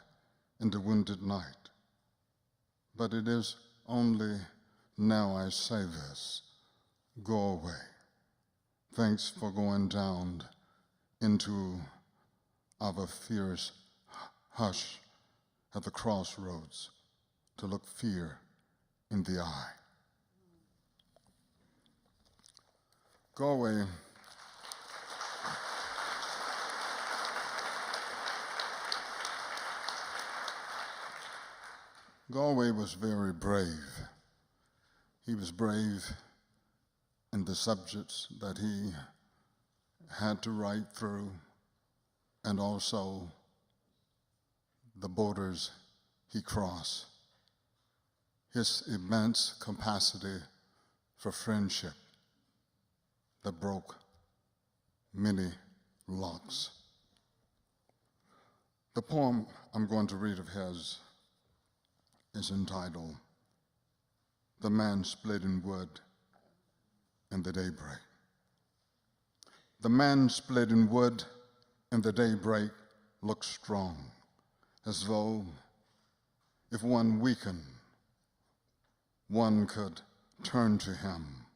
in the wounded night. But it is only now I say this: go away. Thanks for going down into our fierce hush at the crossroads to look fear in the eye. Galway was very brave. He was brave in the subjects that he had to write through, and also the borders he crossed. His immense capacity for friendship that broke many locks. The poem I'm going to read of his is entitled "The Man Splitting Wood in the Daybreak." The man splitting wood in the daybreak looked strong, as though if one weakened, one could turn to him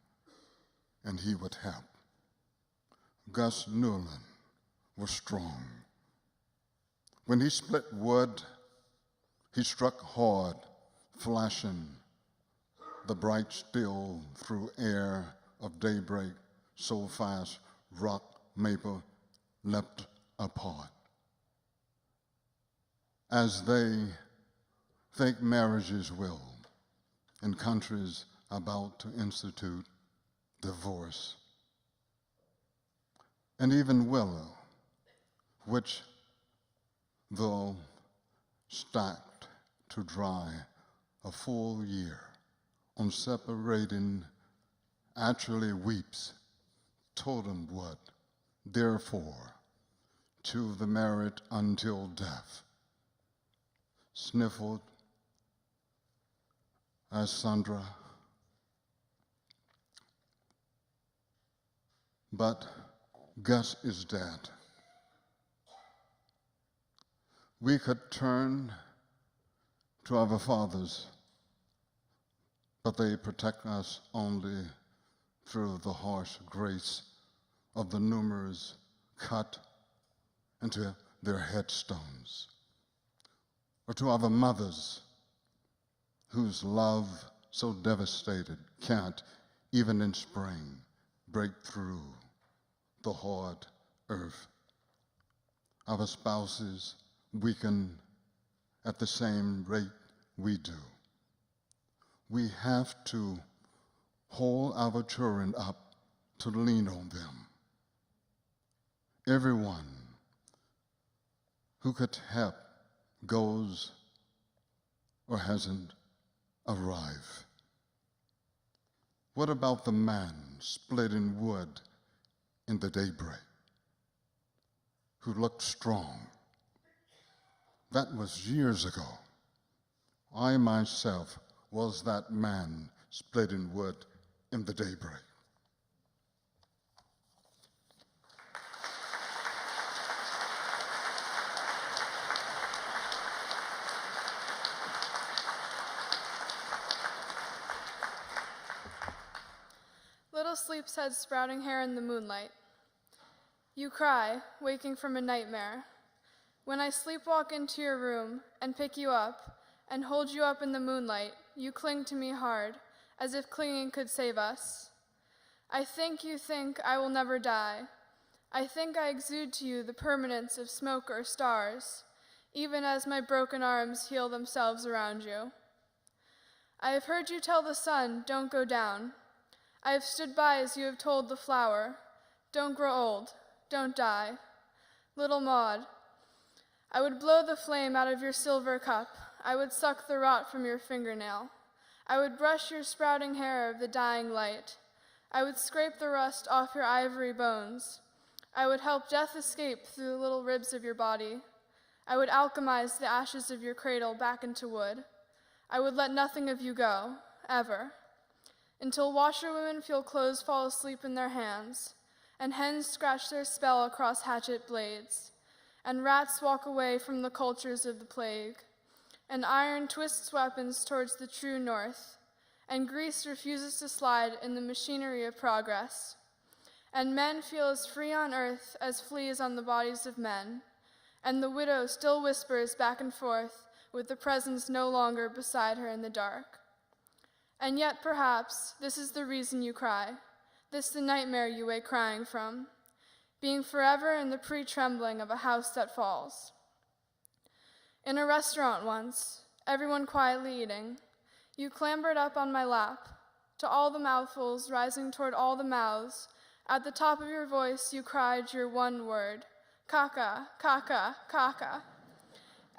and he would help. Gus Newland was strong. When he split wood, he struck hard, flashing the bright steel through air of daybreak so fast rock maple leapt apart. As they fake marriages will in countries about to institute divorce. And even willow, which, though stacked to dry a full year on separating, actually weeps totem wood, therefore, to the married until death, sniffled as Sandra, but Gus is dead. We could turn to our fathers, but they protect us only through the harsh grace of the numerous cut into their headstones, or to our mothers whose love so devastated can't, even in spring, break through the hard earth. Our spouses weaken at the same rate we do. We have to hold our children up to lean on them. Everyone who could help goes or hasn't arrived? What about the man splitting wood in the daybreak who looked strong? That was years ago. I myself was that man splitting wood in the daybreak. Little sleep's head sprouting hair in the moonlight. You cry, waking from a nightmare. When I sleepwalk into your room and pick you up and hold you up in the moonlight, you cling to me hard, as if clinging could save us. I think you think I will never die. I think I exude to you the permanence of smoke or stars, even as my broken arms heal themselves around you. I have heard you tell the sun, don't go down. I have stood by as you have told the flower, don't grow old, don't die. Little Maud, I would blow the flame out of your silver cup. I would suck the rot from your fingernail. I would brush your sprouting hair of the dying light. I would scrape the rust off your ivory bones. I would help death escape through the little ribs of your body. I would alchemize the ashes of your cradle back into wood. I would let nothing of you go, ever, until washerwomen feel clothes fall asleep in their hands, and hens scratch their spell across hatchet blades, and rats walk away from the cultures of the plague, and iron twists weapons towards the true north, and grease refuses to slide in the machinery of progress, and men feel as free on earth as fleas on the bodies of men, and the widow still whispers back and forth with the presence no longer beside her in the dark. And yet, perhaps, this is the reason you cry, this the nightmare you wake crying from, being forever in the pre-trembling of a house that falls. In a restaurant once, everyone quietly eating, you clambered up on my lap, to all the mouthfuls rising toward all the mouths. At the top of your voice, you cried your one word, kaka, kaka, kaka.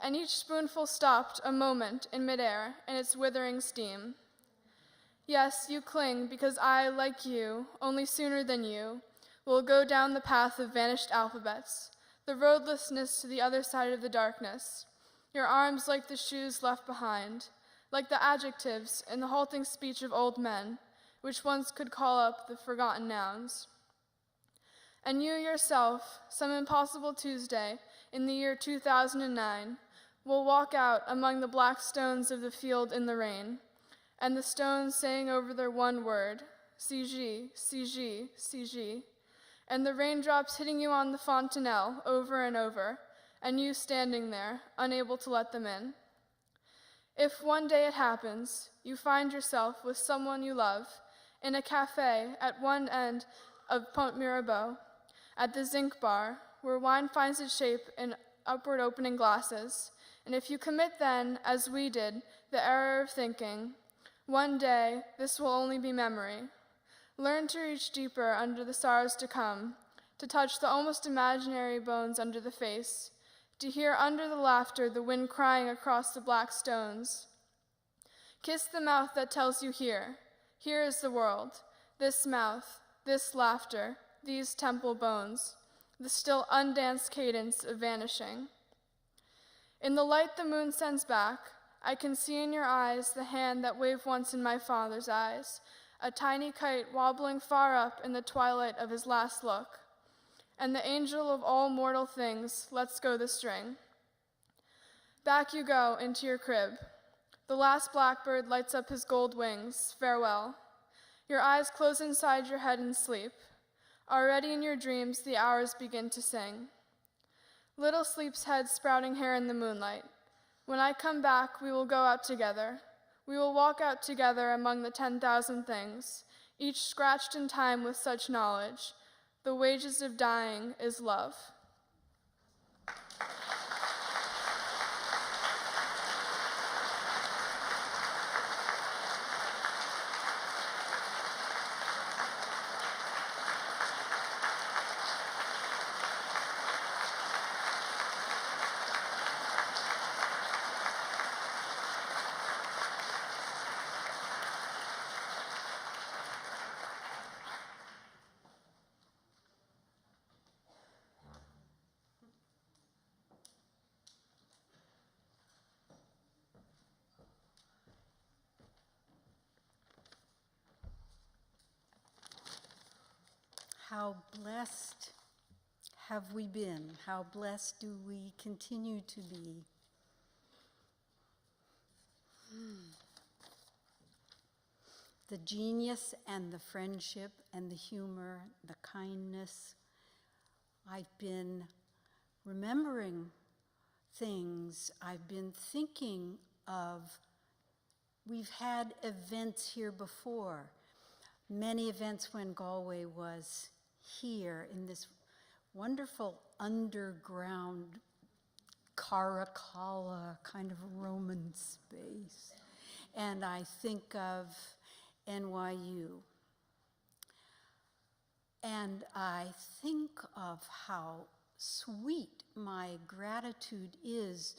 And each spoonful stopped a moment in midair in its withering steam. Yes, you cling because I, like you, only sooner than you, will go down the path of vanished alphabets, the roadlessness to the other side of the darkness, your arms like the shoes left behind, like the adjectives in the halting speech of old men, which once could call up the forgotten nouns. And you yourself, some impossible Tuesday in the year 2009, will walk out among the black stones of the field in the rain, and the stones saying over their one word, CG, CG, CG, and the raindrops hitting you on the fontanelle over and over, and you standing there, unable to let them in. If one day it happens, you find yourself with someone you love in a cafe at one end of Pont Mirabeau, at the Zinc Bar, where wine finds its shape in upward opening glasses, and if you commit then, as we did, the error of thinking, one day this will only be memory, learn to reach deeper under the sorrows to come, to touch the almost imaginary bones under the face, to hear under the laughter the wind crying across the black stones. Kiss the mouth that tells you here, here is the world, this mouth, this laughter, these temple bones, the still undanced cadence of vanishing. In the light the moon sends back, I can see in your eyes the hand that waved once in my father's eyes, a tiny kite wobbling far up in the twilight of his last look. And the angel of all mortal things lets go the string. Back you go into your crib. The last blackbird lights up his gold wings, farewell. Your eyes close inside your head in sleep. Already in your dreams the hours begin to sing. Little sleep's head sprouting hair in the moonlight. When I come back, we will go out together. We will walk out together among the 10,000 things, each scratched in time with such knowledge. The wages of dying is love. how blessed have we been? How blessed do we continue to be? The genius and the friendship and the humor, the kindness. I've been remembering things. I've been thinking of, we've had events here before, many events when Galway was here in this wonderful underground Caracalla kind of Roman space. And I think of NYU. And I think of how sweet my gratitude is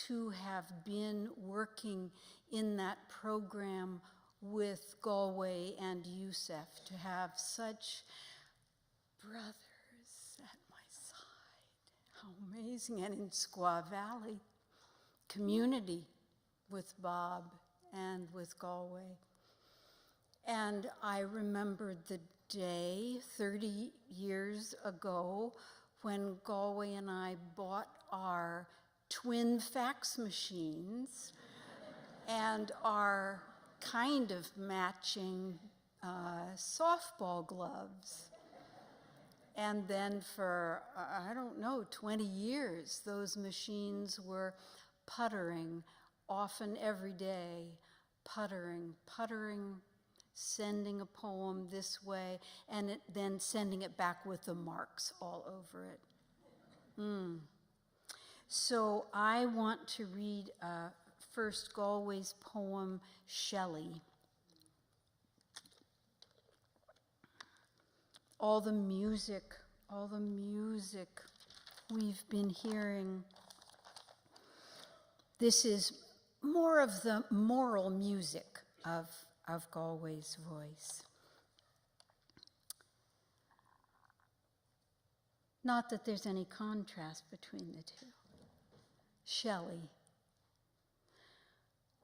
to have been working in that program with Galway and Yusef, to have such brothers at my side. How amazing. And in Squaw Valley, community with Bob and with Galway. And I remembered the day 30 years ago when Galway and I bought our twin fax machines and our kind of matching softball gloves. And then for, I don't know, 20 years, those machines were puttering, often every day, puttering, sending a poem this way, and then sending it back with the marks all over it. So I want to read first Galway's poem, Shelley. All the music we've been hearing. This is more of the moral music of Galway's voice. Not that there's any contrast between the two. Shelley.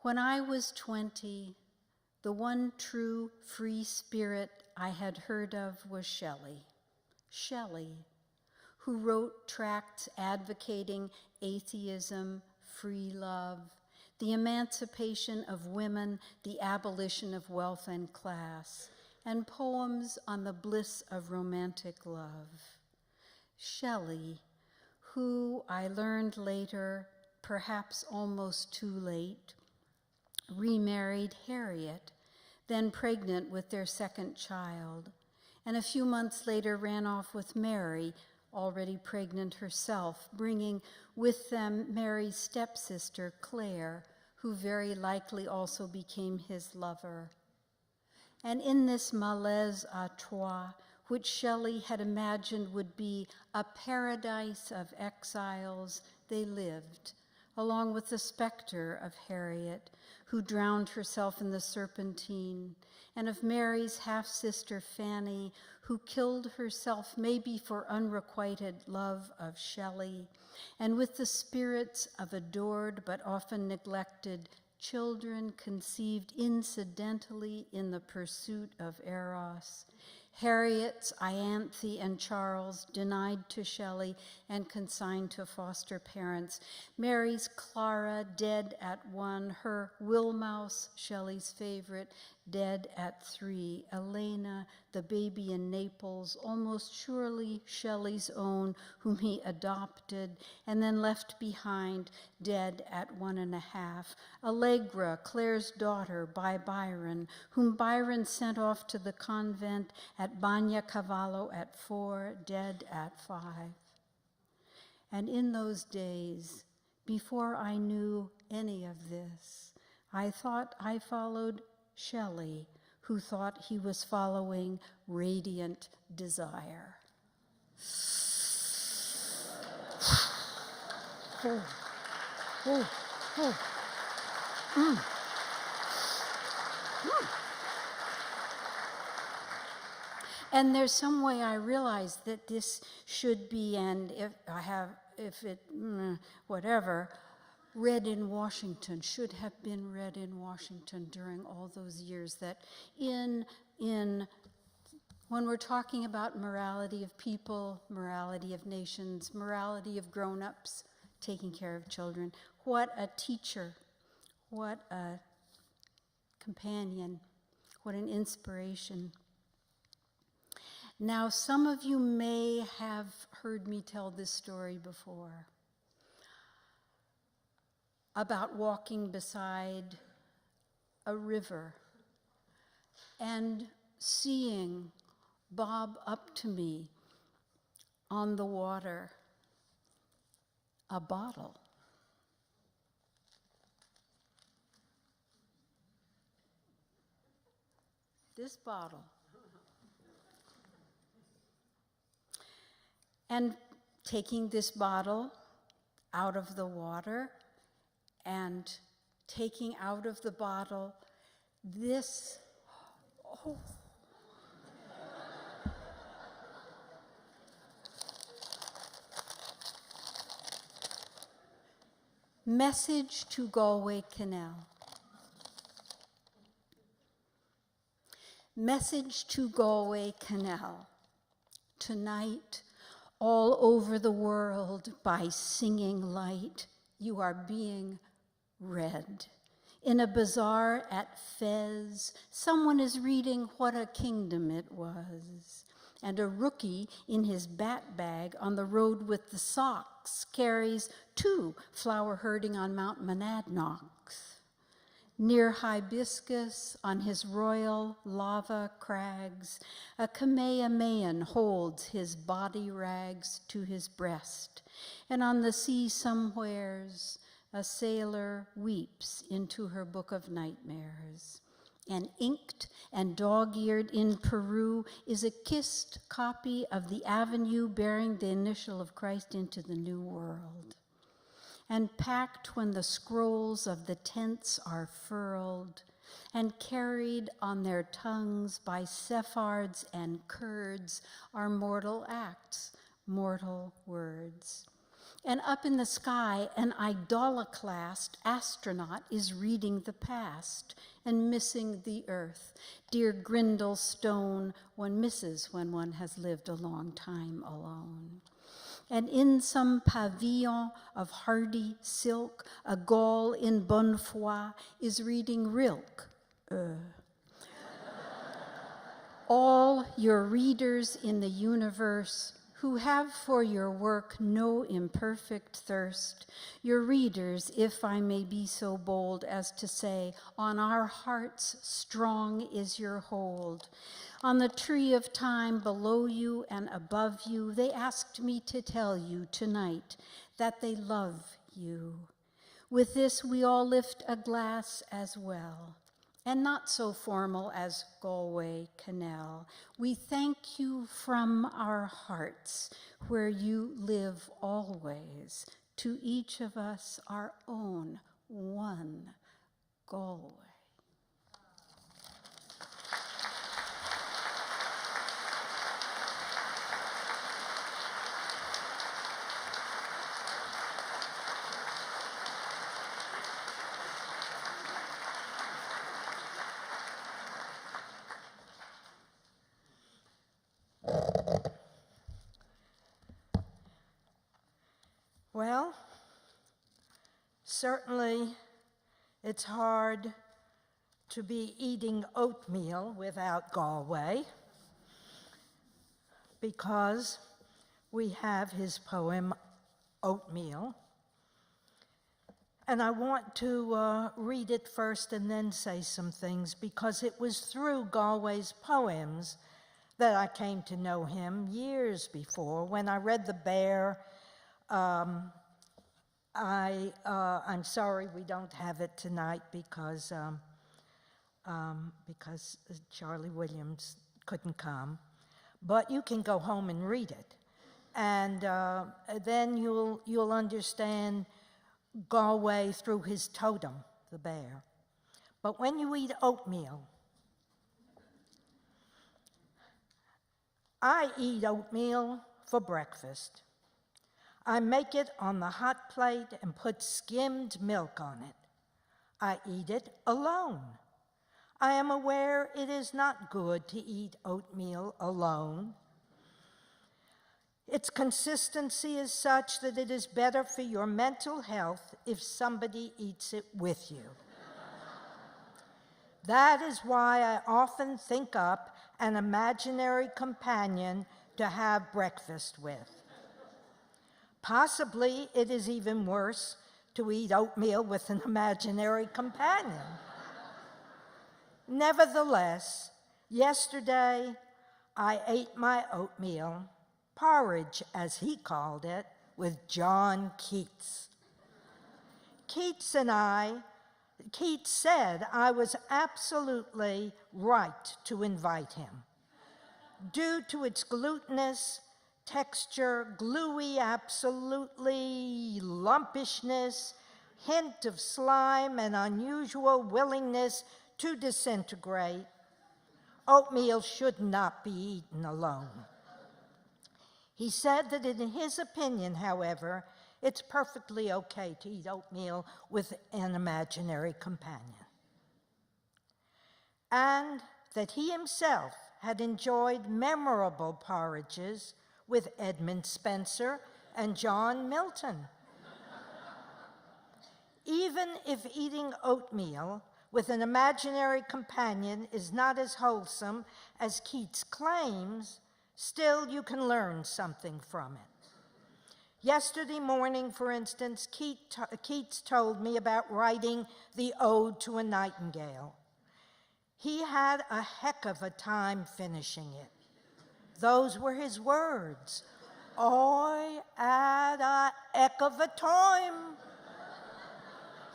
When I was 20, the one true free spirit I had heard of was Shelley. Shelley, who wrote tracts advocating atheism, free love, the emancipation of women, the abolition of wealth and class, and poems on the bliss of romantic love. Shelley, who I learned later, perhaps almost too late, remarried Harriet, then pregnant with their second child, and a few months later ran off with Mary, already pregnant herself, bringing with them Mary's stepsister, Claire, who very likely also became his lover. And in this malaise à trois, which Shelley had imagined would be a paradise of exiles, they lived, along with the specter of Harriet, who drowned herself in the Serpentine, and of Mary's half-sister Fanny, who killed herself maybe for unrequited love of Shelley, and with the spirits of adored but often neglected children conceived incidentally in the pursuit of Eros, Harriet's Ianthe and Charles denied to Shelley and consigned to foster parents, Mary's Clara dead at 1, her Wilmouse, Shelley's favorite, dead at 3, Elena, the baby in Naples, almost surely Shelley's own, whom he adopted and then left behind, dead at 1.5, Allegra, Claire's daughter, by Byron, whom Byron sent off to the convent at Bagnacavallo at 4, dead at 5. And in those days, before I knew any of this, I thought I followed Shelley, who thought he was following radiant desire. And there's some way I realize that this should be, and whatever, read in Washington, should have been read in Washington during all those years, that in When we're talking about morality of people, morality of nations, morality of grown-ups, taking care of children, what a teacher, what a companion, what an inspiration. Now, some of you may have heard me tell this story before about walking beside a river and seeing bob up to me on the water a bottle. This bottle. And taking this bottle out of the water and taking out of the bottle this, oh, message to Galway Kinnell. Message to Galway Kinnell. Tonight, all over the world, by singing light, you are being read. In a bazaar at Fez, someone is reading What a Kingdom It Was. And a rookie in his bat bag on the road with the socks carries 2 flower herding on Mount Monadnocks. Near Hibiscus, on his royal lava crags, a Kamehamehan holds his body rags to his breast, and on the sea somewheres, a sailor weeps into her book of nightmares. And inked and dog-eared in Peru is a kissed copy of the avenue bearing the initial of Christ into the New World. And packed when the scrolls of the tents are furled, and carried on their tongues by Sephards and Kurds are mortal acts, mortal words. And up in the sky, an idolatclast astronaut is reading the past and missing the earth. Dear Grindle Stone, one misses when one has lived a long time alone. And in some pavilion of hardy silk, a Gaul in bonne foi is reading Rilke. All your readers in the universe who have for your work no imperfect thirst, your readers, if I may be so bold as to say, on our hearts strong is your hold. On the tree of time below you and above you, they asked me to tell you tonight that they love you. With this, we all lift a glass as well. And not so formal as Galway Kinnell. We thank you from our hearts, where you live always, to each of us our own one Galway. Well, certainly it's hard to be eating oatmeal without Galway, because we have his poem, Oatmeal. And I want to read it first and then say some things, because it was through Galway's poems that I came to know him years before. When I read The Bear, I'm sorry we don't have it tonight because Charlie Williams couldn't come. But you can go home and read it, and then you'll understand Galway through his totem, the bear. But when you eat oatmeal, I eat oatmeal for breakfast. I make it on the hot plate and put skimmed milk on it. I eat it alone. I am aware it is not good to eat oatmeal alone. Its consistency is such that it is better for your mental health if somebody eats it with you. That is why I often think up an imaginary companion to have breakfast with. Possibly it is even worse to eat oatmeal with an imaginary companion. Nevertheless, yesterday I ate my oatmeal, porridge as he called it, with John Keats. Keats said I was absolutely right to invite him. Due to its glutinous texture, gluey, absolutely lumpishness, hint of slime, and unusual willingness to disintegrate, oatmeal should not be eaten alone. He said that in his opinion, however, it's perfectly okay to eat oatmeal with an imaginary companion. And that he himself had enjoyed memorable porridges with Edmund Spenser and John Milton. Even if eating oatmeal with an imaginary companion is not as wholesome as Keats claims, still you can learn something from it. Yesterday morning, for instance, Keats told me about writing the Ode to a Nightingale. He had a heck of a time finishing it. Those were his words. I had a heck of a time,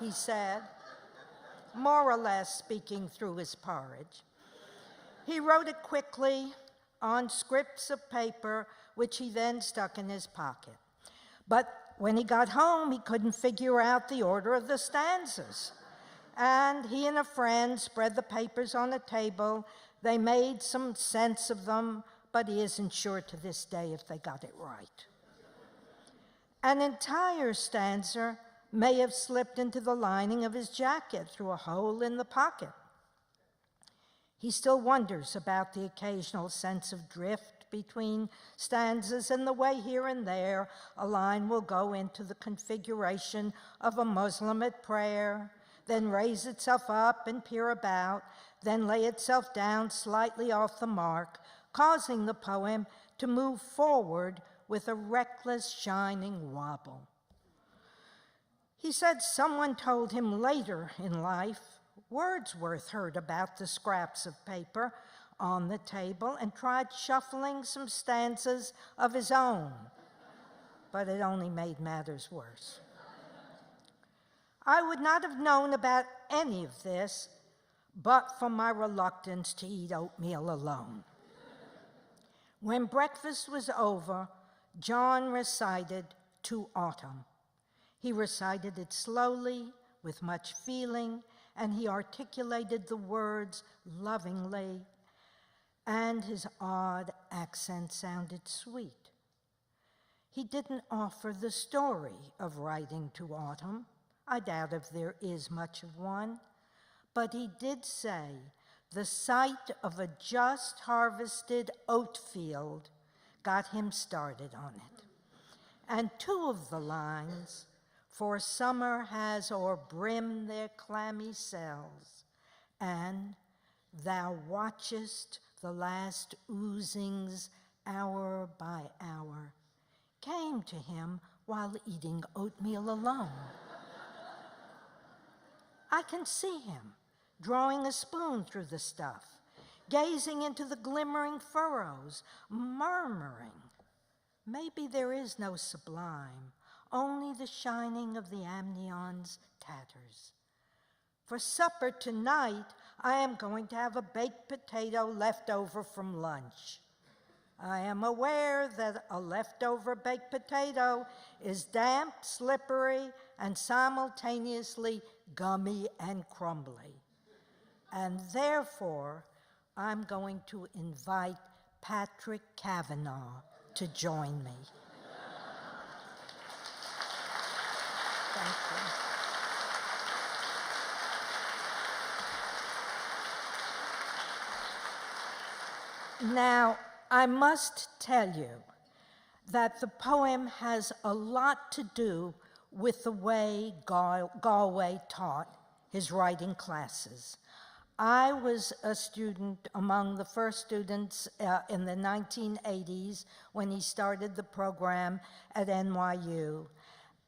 he said, more or less speaking through his porridge. He wrote it quickly on scrips of paper, which he then stuck in his pocket. But when he got home, he couldn't figure out the order of the stanzas. And he and a friend spread the papers on a table. They made some sense of them, but he isn't sure to this day if they got it right. An entire stanza may have slipped into the lining of his jacket through a hole in the pocket. He still wonders about the occasional sense of drift between stanzas and the way here and there a line will go into the configuration of a Muslim at prayer, then raise itself up and peer about, then lay itself down slightly off the mark, causing the poem to move forward with a reckless, shining wobble. He said someone told him later in life Wordsworth heard about the scraps of paper on the table and tried shuffling some stanzas of his own, but it only made matters worse. I would not have known about any of this but for my reluctance to eat oatmeal alone. When breakfast was over, John recited To Autumn. He recited it slowly, with much feeling, and he articulated the words lovingly, and his odd accent sounded sweet. He didn't offer the story of writing to autumn. I doubt if there is much of one, but he did say the sight of a just harvested oat field got him started on it. And two of the lines, for summer has o'erbrimmed their clammy cells, and thou watchest the last oozings hour by hour, came to him while eating oatmeal alone. I can see him drawing a spoon through the stuff, gazing into the glimmering furrows, murmuring, maybe there is no sublime, only the shining of the amnion's tatters. For supper tonight, I am going to have a baked potato left over from lunch. I am aware that a leftover baked potato is damp, slippery, and simultaneously gummy and crumbly. And therefore, I'm going to invite Patrick Kavanaugh to join me. Thank you. Now, I must tell you that the poem has a lot to do with the way Galway taught his writing classes. I was a student among the first students in the 1980s when he started the program at NYU.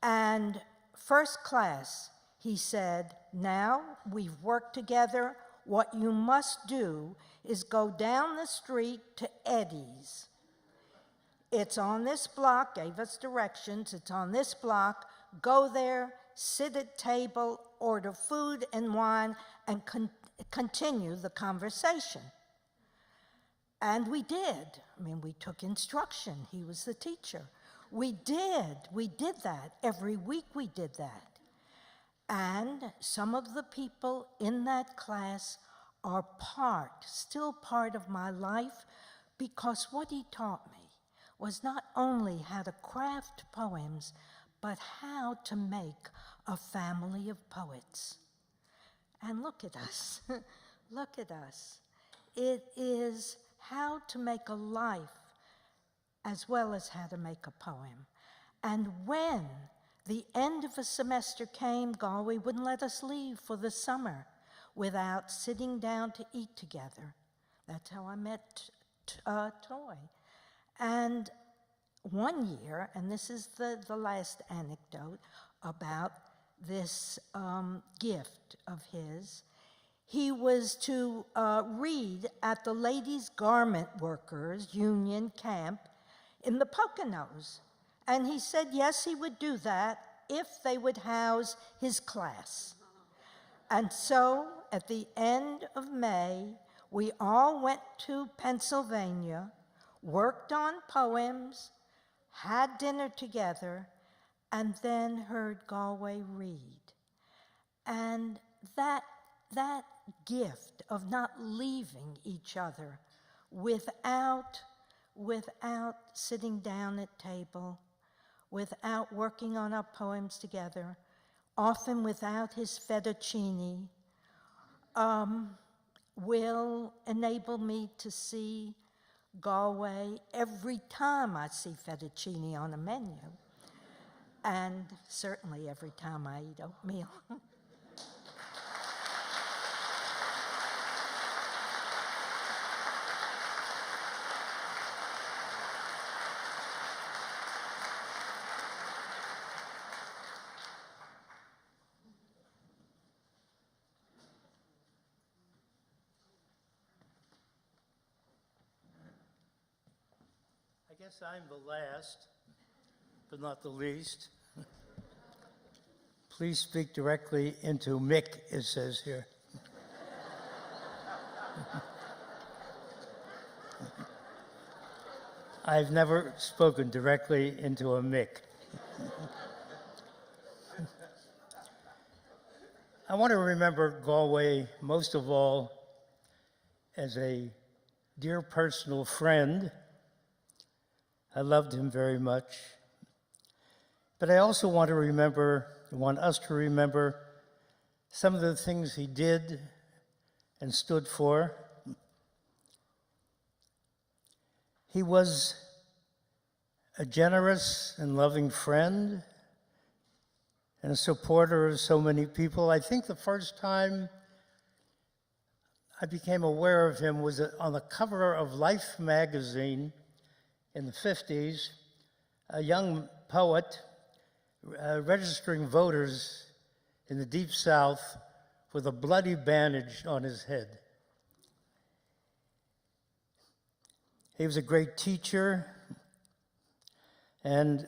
And first class, he said, now we've worked together. What you must do is go down the street to Eddie's. It's on this block, gave us directions, it's on this block. Go there, sit at table, order food and wine, and continue the conversation. And we did. I mean, we took instruction. He was the teacher. We did that. Every week we did that. And some of the people in that class are still part of my life, because what he taught me was not only how to craft poems, but how to make a family of poets. And look at us, look at us. It is how to make a life as well as how to make a poem. And when the end of a semester came, Galway wouldn't let us leave for the summer without sitting down to eat together. That's how I met Toy. And one year, and this is the last anecdote about this gift of his, he was to read at the Ladies' Garment Workers Union camp in the Poconos. And he said yes, he would do that if they would house his class. And so at the end of May, we all went to Pennsylvania, worked on poems, had dinner together, and then heard Galway read. And that gift of not leaving each other without sitting down at table, without working on our poems together, often without his fettuccine, will enable me to see Galway every time I see fettuccine on a menu, and certainly every time I eat oatmeal. I guess I'm the last, but not the least. Please speak directly into Mick, it says here. I've never spoken directly into a Mick. I want to remember Galway most of all as a dear personal friend. I loved him very much. But I also want us to remember some of the things he did and stood for. He was a generous and loving friend and a supporter of so many people. I think the first time I became aware of him was on the cover of Life magazine in the 50s, a young poet registering voters in the Deep South with a bloody bandage on his head. He was a great teacher, and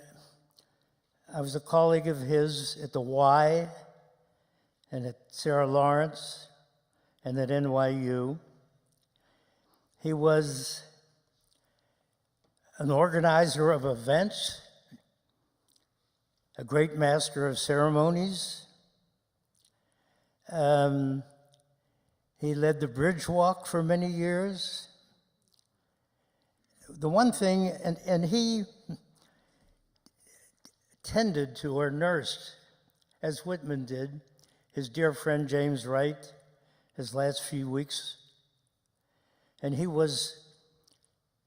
I was a colleague of his at the Y and at Sarah Lawrence and at NYU. He was an organizer of events, a great master of ceremonies. He led the bridge walk for many years. The one thing, and he tended to or nursed, as Whitman did, his dear friend James Wright, his last few weeks. And he was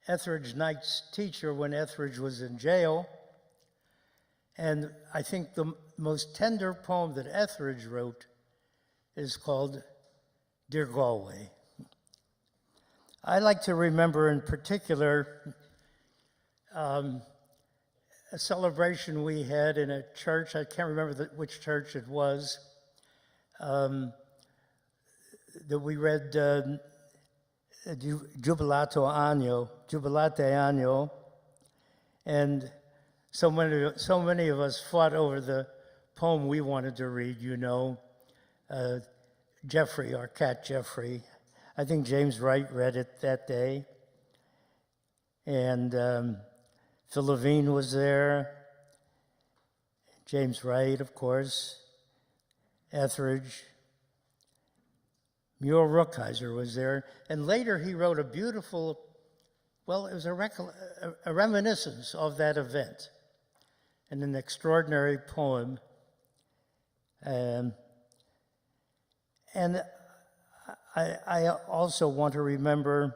Etheridge Knight's teacher when Etheridge was in jail. And I think the most tender poem that Etheridge wrote is called Dear Galway. I like to remember in particular a celebration we had in a church. I can't remember which church it was, that we read Jubilate Anno, and so many of us fought over the poem we wanted to read, you know. Jeffrey, our cat Jeffrey. I think James Wright read it that day. And Phil Levine was there. James Wright, of course. Etheridge. Muriel Rukeyser was there. And later he wrote a beautiful, well, it was a reminiscence of that event and an extraordinary poem. And I also want to remember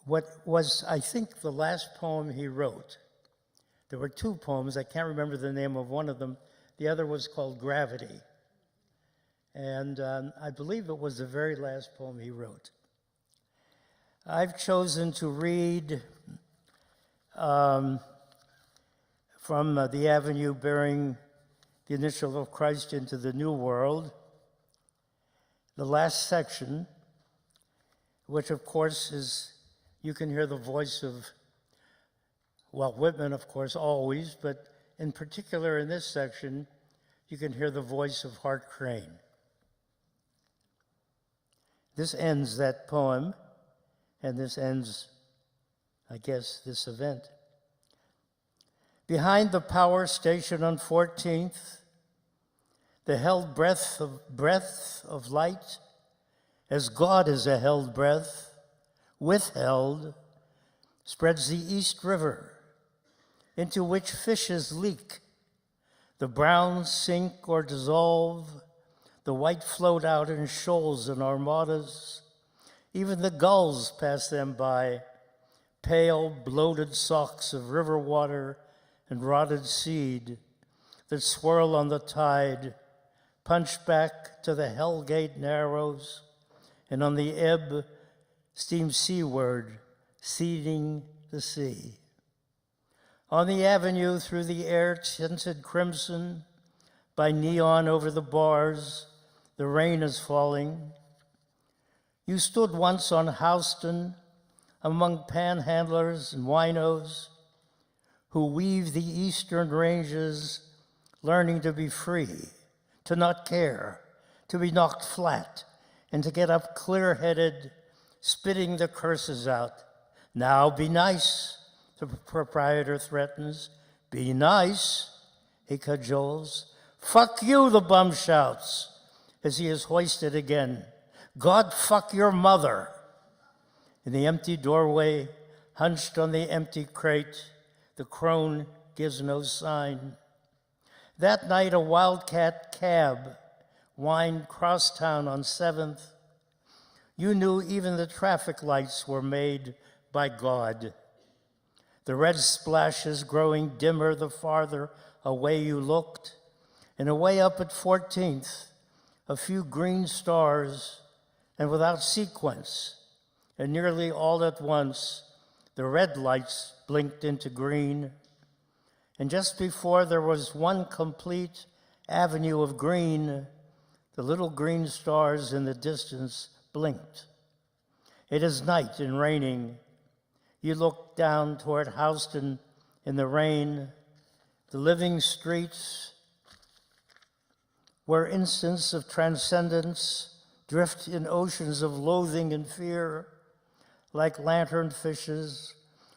what was, I think, the last poem he wrote. There were two poems. I can't remember the name of one of them. The other was called Gravity. And I believe it was the very last poem he wrote. I've chosen to read from The Avenue Bearing the Initial of Christ into the New World, the last section, which of course is, you can hear the voice of Walt Whitman, of course, always, but in particular in this section, you can hear the voice of Hart Crane. This ends that poem, and this ends, I guess, this event. Behind the power station on 14th, the held breath of light, as God is a held breath, withheld, spreads the East River, into which fishes leak. The browns sink or dissolve, the white float out in shoals and armadas. Even the gulls pass them by, pale, bloated socks of river water and rotted seed that swirl on the tide, punch back to the Hellgate Narrows, and on the ebb steam seaward, seeding the sea. On the avenue through the air tinted crimson, by neon over the bars, the rain is falling. You stood once on Houston among panhandlers and winos who weave the eastern ranges, learning to be free, to not care, to be knocked flat, and to get up clear-headed, spitting the curses out. Now be nice, the proprietor threatens. Be nice, he cajoles. Fuck you, the bum shouts, as he is hoisted again. God fuck your mother. In the empty doorway, hunched on the empty crate, the crone gives no sign. That night, a wildcat cab whined crosstown on 7th. You knew even the traffic lights were made by God. The red splashes growing dimmer the farther away you looked, and away up at 14th, a few green stars, and without sequence, and nearly all at once, the red lights blinked into green. And just before there was one complete avenue of green, the little green stars in the distance blinked. It is night and raining. You look down toward Houston in the rain, the living streets where instants of transcendence drift in oceans of loathing and fear, like lantern fishes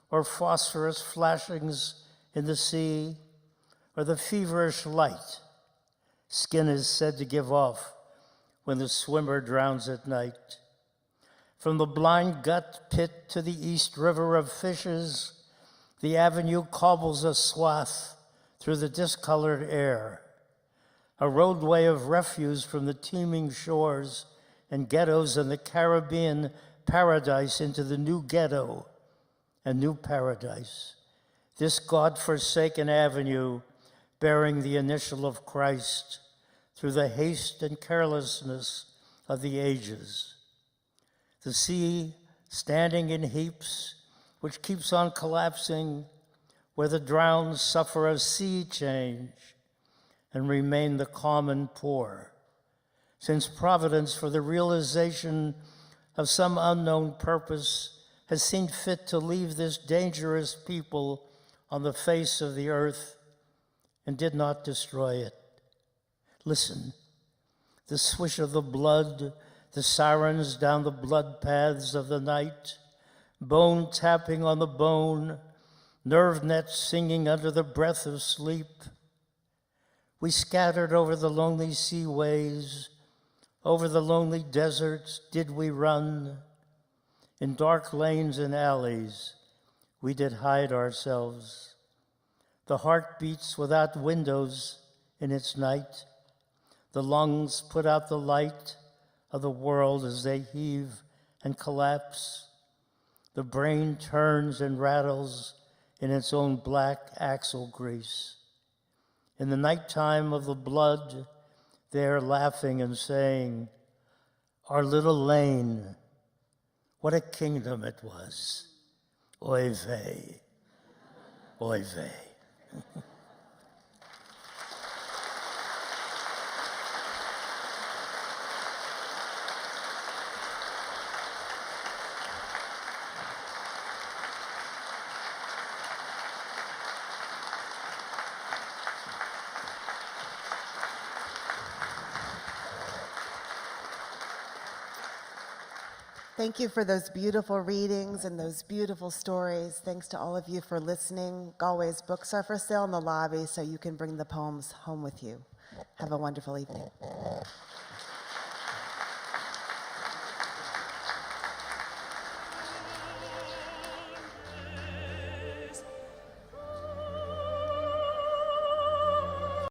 or phosphorus flashings in the sea, or the feverish light skin is said to give off when the swimmer drowns at night. From the blind gut pit to the East River of fishes, the avenue cobbles a swath through the discolored air, a roadway of refuse from the teeming shores and ghettos in the Caribbean paradise into the new ghetto and new paradise. This God-forsaken avenue bearing the initial of Christ through the haste and carelessness of the ages. The sea standing in heaps, which keeps on collapsing, where the drowned suffer a sea change and remain the common poor, since Providence, for the realization of some unknown purpose, has seen fit to leave this dangerous people on the face of the earth and did not destroy it. Listen, the swish of the blood, the sirens down the blood paths of the night, bone tapping on the bone, nerve nets singing under the breath of sleep. We scattered over the lonely seaways, over the lonely deserts did we run. In dark lanes and alleys, we did hide ourselves. The heart beats without windows in its night. The lungs put out the light of the world as they heave and collapse. The brain turns and rattles in its own black axle grease. In the nighttime of the blood, they are laughing and saying, "Our little lane, what a kingdom it was. Oy vey, oy vey." Thank you for those beautiful readings and those beautiful stories. Thanks to all of you for listening. Galway's books are for sale in the lobby, so you can bring the poems home with you. Have a wonderful evening.